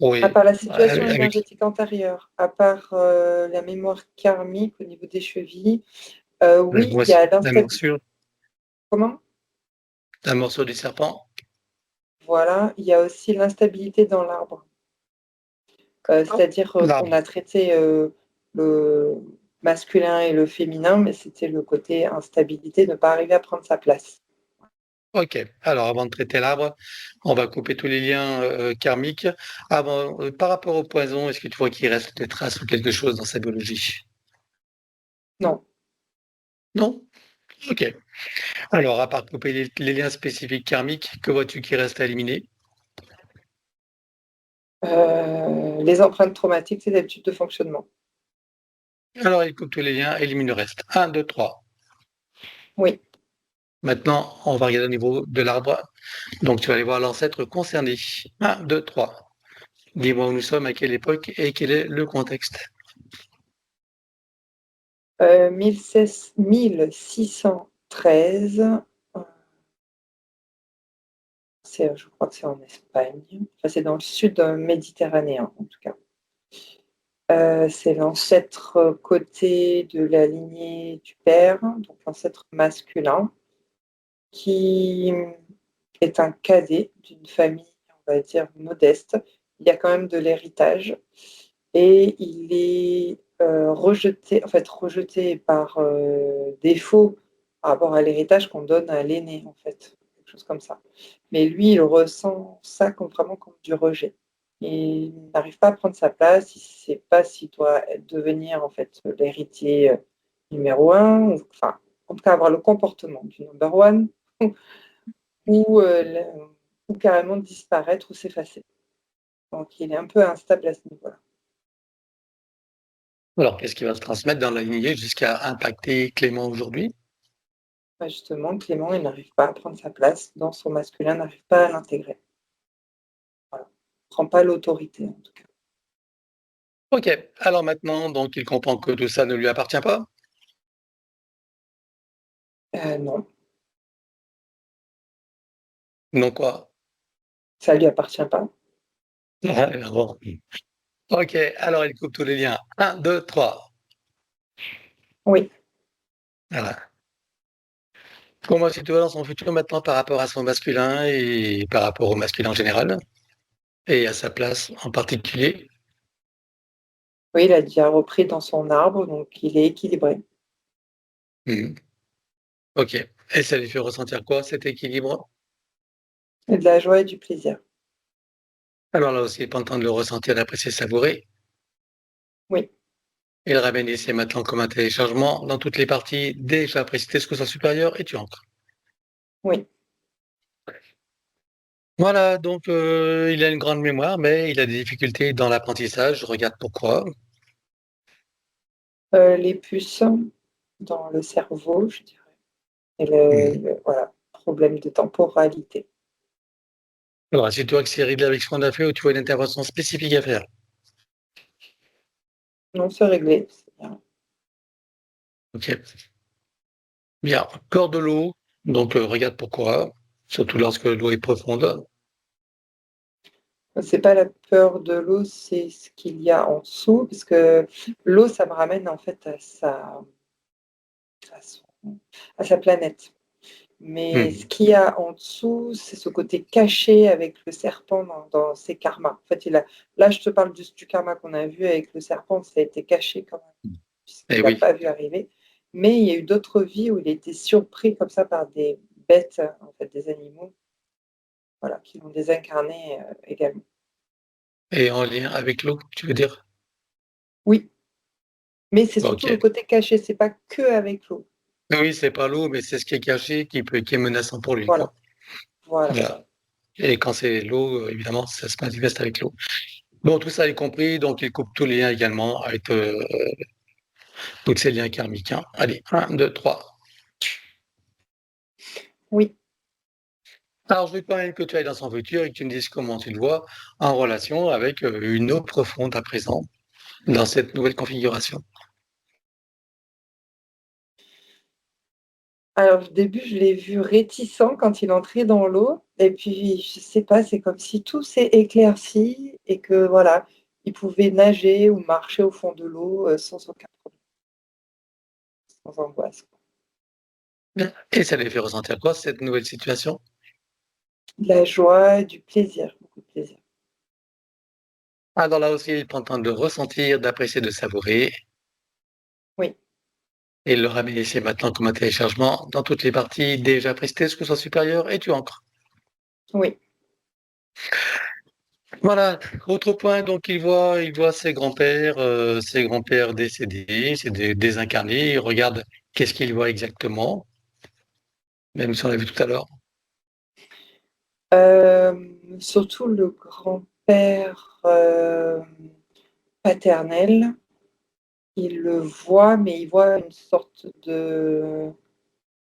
S1: oui,
S5: part la situation
S1: avec.
S5: énergétique antérieure, à part la mémoire karmique au niveau des chevilles, oui, il y
S1: Voici
S5: a
S1: la
S5: l'instabilité.
S1: morsure,
S5: Comment?
S1: la morsure du serpent.
S5: Voilà, il y a aussi l'instabilité dans l'arbre. C'est-à-dire qu'on
S1: L'arbre.
S5: a traité le masculin et le féminin, mais c'était le côté instabilité, ne pas arriver à prendre sa place.
S1: Ok. Alors, avant de traiter l'arbre, on va couper tous les liens karmiques. Avant, par rapport au poison, est-ce que tu vois qu'il reste des traces ou quelque chose dans sa biologie?
S5: Non.
S1: Non? Ok. Alors, à part couper les liens spécifiques karmiques, que vois-tu qui reste à éliminer?
S5: Les empreintes traumatiques, c'est d'habitude de fonctionnement.
S1: Alors, il coupe tous les liens, élimine le reste. 1, 2, 3.
S5: Oui.
S1: Maintenant, on va regarder au niveau de l'arbre. Donc, tu vas aller voir l'ancêtre concerné. 1, 2, 3. Dis-moi où nous sommes, à quelle époque et quel est le contexte.
S5: 1613, je crois que c'est en Espagne. Enfin, c'est dans le sud méditerranéen, en tout cas. C'est l'ancêtre côté de la lignée du père, donc l'ancêtre masculin, qui est un cadet d'une famille, on va dire, modeste. Il y a quand même de l'héritage et il est rejeté par défaut par rapport à l'héritage qu'on donne à l'aîné, en fait, quelque chose comme ça. Mais lui, il ressent ça vraiment comme du rejet. Il n'arrive pas à prendre sa place, il ne sait pas s'il doit devenir en fait l'héritier numéro un, enfin, en tout cas avoir le comportement du number one, ou carrément disparaître ou s'effacer. Donc il est un peu instable à ce niveau-là.
S1: Alors, qu'est-ce qui va se transmettre dans la lignée jusqu'à impacter Clément aujourd'hui?
S5: Bah, justement, Clément, il n'arrive pas à prendre sa place dans son masculin, n'arrive pas à l'intégrer. Voilà. Il ne prend pas l'autorité, en tout cas.
S1: Ok, alors maintenant, donc il comprend que tout ça ne lui appartient pas?
S5: Non,
S1: Non quoi?
S5: ça lui appartient pas.
S1: Ah, bon. Ok, alors il coupe tous les liens. Un, 2, 3.
S5: Oui,
S1: Voilà. Comment se situe dans son futur maintenant par rapport à son masculin et par rapport au masculin en général et à sa place en particulier?
S5: oui, il a déjà repris dans son arbre, donc il est équilibré.
S1: Mhm. Ok. Et ça lui fait ressentir quoi, cet équilibre?
S5: Et de la joie et du plaisir.
S1: Alors là aussi, il n'est pas en train de le ressentir, d'apprécier, savourer.
S5: Oui,
S1: Il ramène ici maintenant comme un téléchargement dans toutes les parties déjà précitées jusqu'au sens supérieur et tu ancres.
S5: oui.
S1: Voilà, donc il a une grande mémoire, mais il a des difficultés dans l'apprentissage. Je regarde pourquoi.
S5: Les puces dans le cerveau, je dirais. Et
S1: Mhm.
S5: voilà, problème de temporalité.
S1: Alors, si tu vois que c'est réglé avec ce qu'on a fait ou tu vois une intervention spécifique à faire.
S5: Non, c'est réglé, c'est bien.
S1: Ok. Bien. Peur de l'eau. Donc, regarde pourquoi. Surtout lorsque l'eau est profonde.
S5: C'est pas la peur de l'eau, c'est ce qu'il y a en dessous, parce que l'eau, ça me ramène en fait à son- à sa planète. Mais ce
S1: Mhm.
S5: qu'il y a en dessous, c'est ce côté caché avec le serpent dans ses karmas. En fait, là, je te parle du karma qu'on a vu avec le serpent, ça a été caché quand même,
S1: Eh
S5: puisqu'il n'a
S1: oui.
S5: pas vu arriver. Mais il y a eu d'autres vies où il a été surpris comme ça par des bêtes, en fait, des animaux, voilà, qui l'ont désincarné également.
S1: Et en lien avec l'eau, tu veux dire?
S5: Oui, mais c'est
S1: Ok.
S5: surtout le côté caché, c'est pas que avec l'eau.
S1: Oui, c'est pas l'eau, mais c'est ce qui est caché qui est menaçant pour lui,
S5: Voilà,
S1: quoi.
S5: voilà.
S1: Voilà. Et quand c'est l'eau, évidemment, ça se manifeste avec l'eau. Bon, tout ça est compris, donc il coupe tous les liens également avec tous ces liens karmiques, hein. Allez, un, 2, 3.
S5: Oui.
S1: Alors, je veux quand même que tu ailles dans son futur et que tu me dises comment tu le vois en relation avec une eau profonde à présent dans cette nouvelle configuration.
S5: Alors, au début, je l'ai vu réticent quand il entrait dans l'eau. Et puis, je sais pas, c'est comme si tout s'est éclairci et que voilà, il pouvait nager ou marcher au fond de l'eau sans aucun problème, sans angoisse.
S1: Bien. Et ça lui fait ressentir quoi, cette nouvelle situation?
S5: De la joie, du plaisir, beaucoup de plaisir.
S1: Alors là aussi, il est en train de ressentir, d'apprécier, de savourer.
S5: Oui,
S1: Et il le ramène ici maintenant comme un téléchargement dans toutes les parties déjà prestées, que ce soit supérieur, et tu ancres.
S5: oui.
S1: Voilà. Autre point, donc il voit ses grands-pères décédés, désincarnés. Il regarde qu'est-ce qu'il voit exactement, même si on l'a vu tout à l'heure.
S5: Surtout le grand-père paternel, il le voit, mais il voit une sorte de,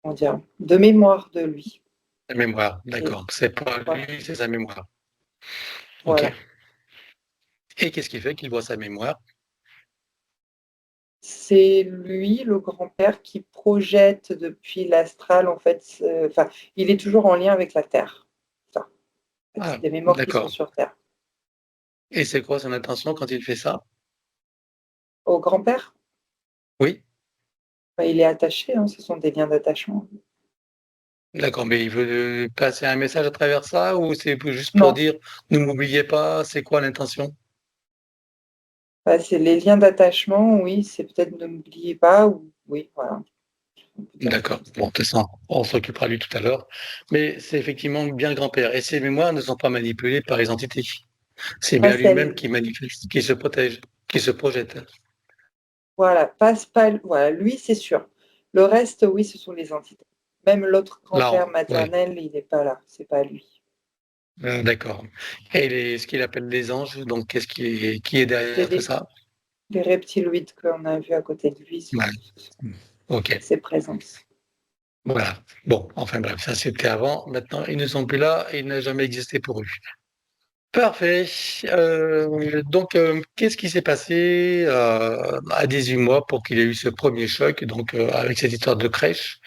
S5: comment dire, de mémoire de lui.
S1: La mémoire,
S5: Et
S1: d'accord. C'est pas
S5: voilà.
S1: lui, c'est sa mémoire. Ok.
S5: Voilà.
S1: Et qu'est-ce qui fait qu'il voit sa mémoire?
S5: C'est lui, le grand-père, qui projette depuis l'astral, en fait, enfin, il est toujours en lien avec la Terre. Ça. En fait, c'est
S1: Ah,
S5: des mémoires qui sont
S1: d'accord.
S5: sur Terre.
S1: Et c'est quoi son intention quand il fait ça?
S5: Au grand-père,
S1: Oui,
S5: bah, il est attaché, hein, ce sont des liens d'attachement.
S1: d'accord. Mais il veut passer un message à travers ça ou c'est juste pour
S5: Non,
S1: dire ne m'oubliez pas, c'est quoi l'intention?
S5: bah, c'est les liens d'attachement, oui, c'est peut-être ne m'oubliez pas, ou oui, voilà, on peut dire ça
S1: D'accord.
S5: comme ça.
S1: Bon, de toute façon, on s'occupera de lui tout à l'heure. Mais c'est effectivement bien le grand-père. Et ses mémoires ne sont pas manipulées par les entités. C'est
S5: Pas
S1: bien lui-même
S5: celle,
S1: qui manifeste, qui se protège, qui se projette.
S5: voilà, passe pas, voilà, lui, c'est sûr. Le reste, oui, ce sont les entités. Même l'autre
S1: Là,
S5: grand-père
S1: oui.
S5: maternel, il n'est pas là, c'est pas lui.
S1: D'accord. Et ce qu'il appelle les anges, donc qu'est-ce qui est
S5: C'est
S1: derrière tout ça?
S5: les reptiloïdes qu'on a vus à côté de lui,
S1: Ouais.
S5: surtout, ce sont
S1: Ok.
S5: ses présences.
S1: Voilà. Bon, enfin bref, ça c'était avant. Maintenant, ils ne sont plus là et il n'a jamais existé pour eux. Parfait. Donc, qu'est-ce qui s'est passé à 18 mois pour qu'il ait eu ce premier choc, donc avec cette histoire de crèche,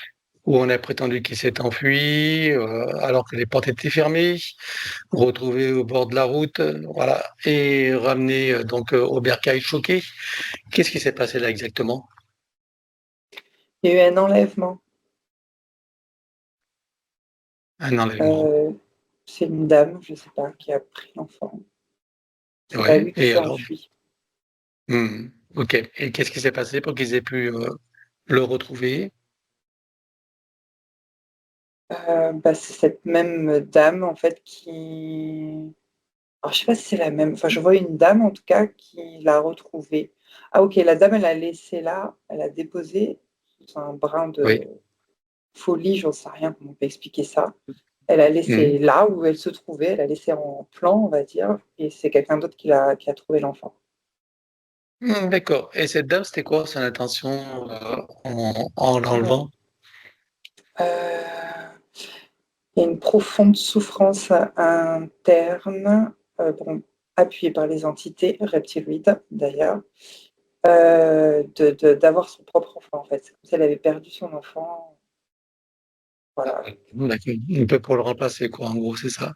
S1: où on a prétendu qu'il s'est enfui alors que les portes étaient fermées, retrouvé au bord de la route, voilà, et ramené donc au bercail choqué. Qu'est-ce qui s'est passé là exactement?
S5: Il y a eu un enlèvement.
S1: Un enlèvement.
S5: C'est une dame, je ne sais pas, qui a pris l'enfant. C'est pas
S1: Ouais.
S5: lui qui
S1: Et
S5: s'est
S1: alors?
S5: enfui.
S1: Ok. Et qu'est-ce qui s'est passé pour qu'ils aient pu le retrouver?
S5: C'est cette même dame, en fait, qui... Alors, je sais pas si c'est la même. Enfin, je vois une dame, en tout cas, qui l'a retrouvée. Ah, ok, la dame, elle a laissé là, elle a déposé sous un brin de
S1: Oui.
S5: folie, j'en sais rien comment on peut expliquer ça. Elle a laissé
S1: Mhm.
S5: là où elle se trouvait, elle a laissé en plan, on va dire, et c'est quelqu'un d'autre qui a trouvé l'enfant.
S1: D'accord. Et cette dame, c'était quoi son intention en l'enlevant?
S5: Euh, Il y a une profonde souffrance interne, bon, appuyée par les entités reptiloïdes d'ailleurs, d'avoir son propre enfant en fait. C'est comme si elle avait perdu son enfant. Voilà.
S1: D'accord. Un peu pour le remplacer, quoi, en gros, c'est ça.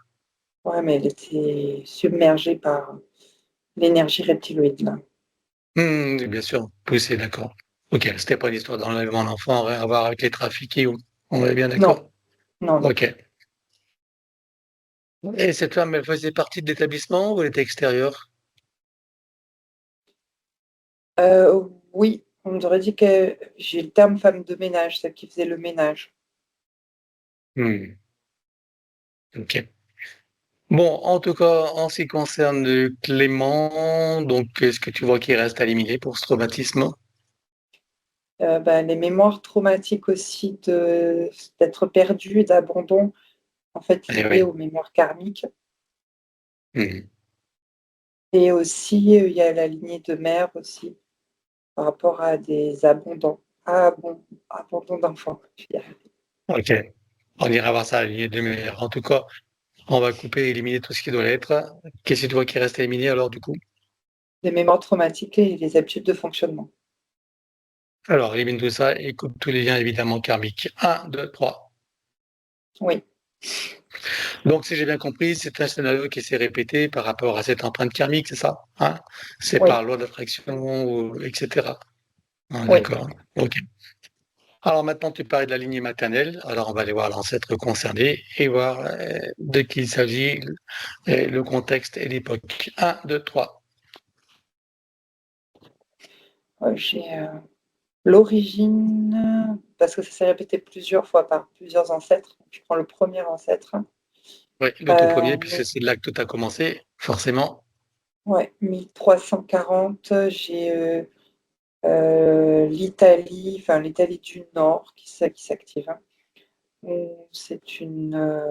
S5: Ouais, mais elle était submergée par l'énergie reptiloïde là.
S1: Bien sûr. Oui, c'est d'accord. Ok. C'était pas une histoire d'enlèvement d'enfant, rien à voir avec les trafiqués. On est bien
S5: Non,
S1: d'accord?
S5: non, non.
S1: Ok. Et cette femme, elle faisait partie de l'établissement ou elle était extérieure?
S5: Oui, on aurait dit que j'ai le terme femme de ménage, celle qui faisait le ménage.
S1: Hmm, ok. Bon, en tout cas, en ce qui concerne Clément, donc est-ce que tu vois qu'il reste à éliminer pour ce traumatisme?
S5: Les mémoires traumatiques aussi d'être perdu, d'abandon, en fait
S1: Eh
S5: liées
S1: oui.
S5: aux mémoires karmiques.
S1: Hmm.
S5: Et aussi, il y a la lignée de mère aussi, par rapport à des abandons d'enfants. Je veux dire.
S1: Ok. On ira voir ça à la lignée de meilleur. En tout cas, on va couper et éliminer tout ce qui doit l'être. Qu'est-ce que tu vois qui reste à éliminer alors du coup?
S5: Les mémoires traumatiques et les habitudes de fonctionnement.
S1: Alors, élimine tout ça et coupe tous les liens évidemment karmiques. Un, 2, 3.
S5: Oui,
S1: Donc, si j'ai bien compris, c'est un scénario qui s'est répété par rapport à cette empreinte karmique, c'est ça? Hein? C'est
S5: oui,
S1: par loi d'attraction, etc. Ah,
S5: oui.
S1: d'accord. Ok. Alors maintenant, tu parlais de la lignée maternelle. Alors, on va aller voir l'ancêtre concerné et voir de qui il s'agit, le contexte et l'époque. Un, 2, 3.
S5: J'ai l'origine, parce que ça s'est répété plusieurs fois par plusieurs ancêtres. Je prends le premier ancêtre.
S1: Oui, le tout premier, puisque
S5: Mais,
S1: c'est là que tout a commencé, forcément.
S5: ouais, 1340, j'ai l'Italie du Nord qui s'active. Où c'est une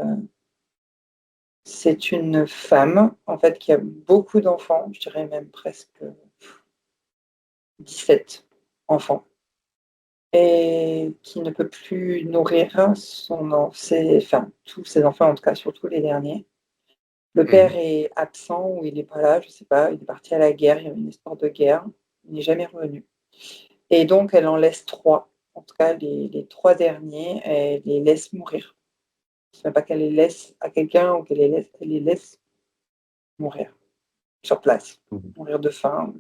S5: femme, en fait, qui a beaucoup d'enfants, je dirais même presque 17 enfants, et qui ne peut plus nourrir tous ses enfants, en tout cas surtout les derniers. Le père
S1: Mhm.
S5: est absent ou il n'est pas là, je ne sais pas, il est parti à la guerre, il y avait une histoire de guerre, il n'est jamais revenu. Et donc elle en laisse trois, en tout cas les trois derniers, elle les laisse mourir. Je ne sais pas qu'elle les laisse à quelqu'un ou elle les laisse mourir sur place, mourir de faim,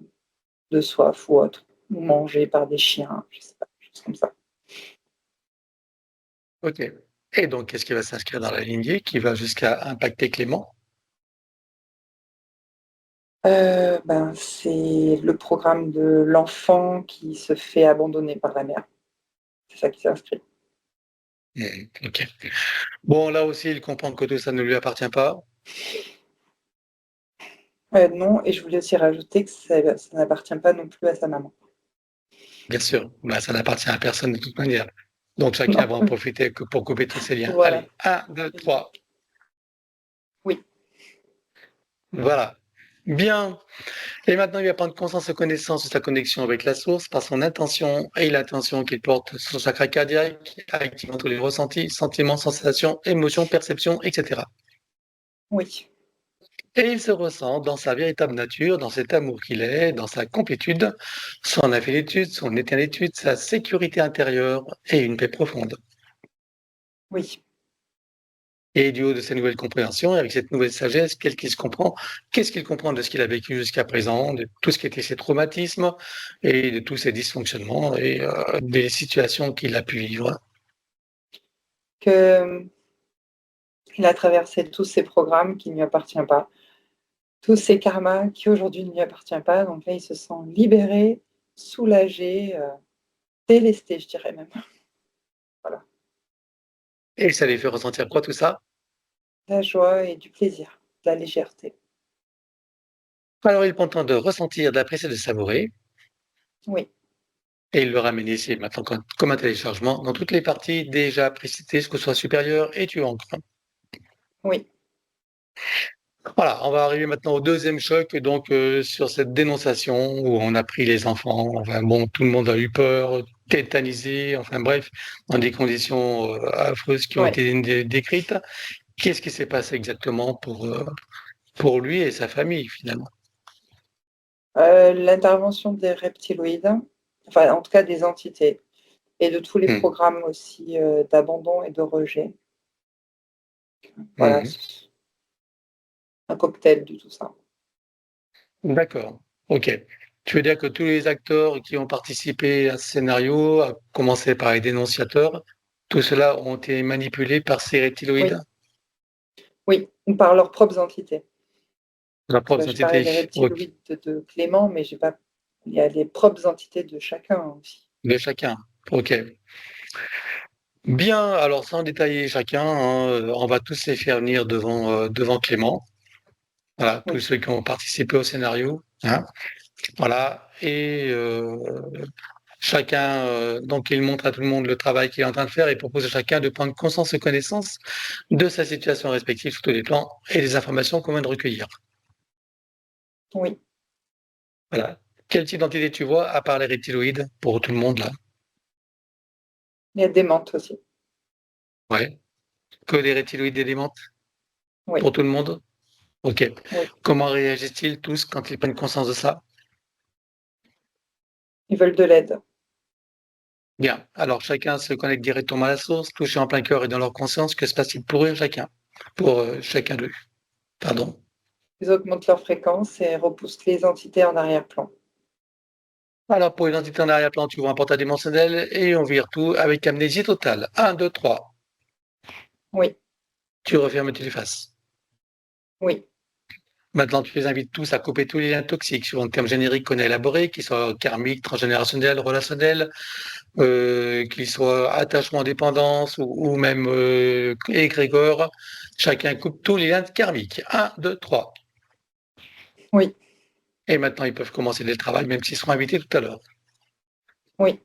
S5: de soif ou autre, ou mangé par des chiens, je sais pas, des choses comme ça.
S1: Ok. Et donc, qu'est-ce qui va s'inscrire dans la lignée qui va jusqu'à impacter Clément?
S5: C'est le programme de l'enfant qui se fait abandonner par la mère. C'est ça qui s'inscrit.
S1: Ok. Bon, là aussi, il comprend que tout ça ne lui appartient pas.
S5: Non, et je voulais aussi rajouter que ça n'appartient pas non plus à sa maman.
S1: Bien sûr, bah, ça n'appartient à personne de toute manière. Donc, chacun
S5: Non,
S1: va en profiter pour couper tous ses liens.
S5: voilà.
S1: Allez, un, 2, 3.
S5: Oui,
S1: Voilà. Bien. Et maintenant, il va prendre conscience et connaissance de sa connexion avec la source par son intention et l'attention qu'il porte sur son chakra cardiaque, activant tous les ressentis, sentiments, sensations, émotions, perceptions, etc.
S5: oui.
S1: Et il se ressent dans sa véritable nature, dans cet amour qu'il est, dans sa complétude, son infinitude, son éternitude, sa sécurité intérieure et une paix profonde.
S5: Oui.
S1: Et du haut de cette nouvelle compréhension, et avec cette nouvelle sagesse, qu'est-ce qu'il comprend de ce qu'il a vécu jusqu'à présent, de tout ce qui était ses traumatismes et de tous ses dysfonctionnements et des situations qu'il a pu vivre.
S5: Que il a traversé tous ces programmes qui ne lui appartiennent pas, tous ces karmas qui aujourd'hui ne lui appartiennent pas. Donc là, il se sent libéré, soulagé, délesté, je dirais même.
S1: Et ça lui fait ressentir quoi tout ça?
S5: La joie et du plaisir, de la légèreté.
S1: Alors il prend le temps de ressentir, d'apprécier, de savourer,
S5: Oui,
S1: et il le ramène ici maintenant comme un téléchargement dans toutes les parties déjà précitées, ce que ce soit supérieur, et tu ancres.
S5: oui,
S1: Voilà, on va arriver maintenant au deuxième choc, donc sur cette dénonciation où on a pris les enfants. Enfin bon, tout le monde a eu peur, tétanisé, enfin bref, dans des conditions affreuses qui ont
S5: ouais.
S1: été décrites. Qu'est-ce qui s'est passé exactement pour lui et sa famille finalement?
S5: L'intervention des reptiloïdes, enfin en tout cas des entités, et de tous les
S1: Hmm.
S5: programmes aussi d'abandon et de rejet. Voilà,
S1: Mhm.
S5: un cocktail de tout ça.
S1: D'accord, ok. Tu veux dire que tous les acteurs qui ont participé à ce scénario, à commencer par les dénonciateurs, tout cela ont été manipulés par ces reptiloïdes?
S5: Oui, ou par leurs propres entités.
S1: La
S5: Parce
S1: propre
S5: que je parlais
S1: entité.
S5: des
S1: Ok.
S5: reptiloïdes de Clément, mais j'ai pas. Il y a les propres entités de chacun aussi.
S1: De chacun. Ok. Bien, alors sans détailler chacun, hein, on va tous les faire venir devant Clément. Voilà, tous
S5: Oui,
S1: ceux qui ont participé au scénario. Hein. Voilà. Et chacun, donc il montre à tout le monde le travail qu'il est en train de faire et propose à chacun de prendre conscience et connaissance de sa situation respective sur tous les plans et des informations qu'on vient de recueillir.
S5: oui.
S1: Voilà. Quel type d'entité tu vois, à part les reptiloïdes, pour tout le monde là?
S5: Il y a des menthes aussi.
S1: Ouais. Que les reptiloïdes élémentes
S5: Oui,
S1: pour tout le monde? Ok.
S5: oui.
S1: Comment réagissent-ils tous quand ils prennent conscience de ça?
S5: Ils veulent de l'aide.
S1: Bien. Alors chacun se connecte directement à la source, touché en plein cœur et dans leur conscience. Que se passe-t-il pour eux, chacun? Pour chacun d'eux. Pardon.
S5: Ils augmentent leur fréquence et repoussent les entités en arrière-plan.
S1: Alors pour une entité en arrière-plan, tu vois un portail dimensionnel et on vire tout avec amnésie totale. 1, 2, 3.
S5: Oui,
S1: Tu refermes et tu l'effaces.
S5: oui,
S1: Maintenant, tu les invites tous à couper tous les liens toxiques sur un terme générique qu'on a élaboré, qu'ils soient karmiques, transgénérationnels, relationnels, qu'ils soient attachement, dépendance ou même égrégore. Chacun coupe tous les liens karmiques. 1, 2, 3.
S5: oui,
S1: Et maintenant, ils peuvent commencer le travail, même s'ils seront invités tout à l'heure.
S5: oui.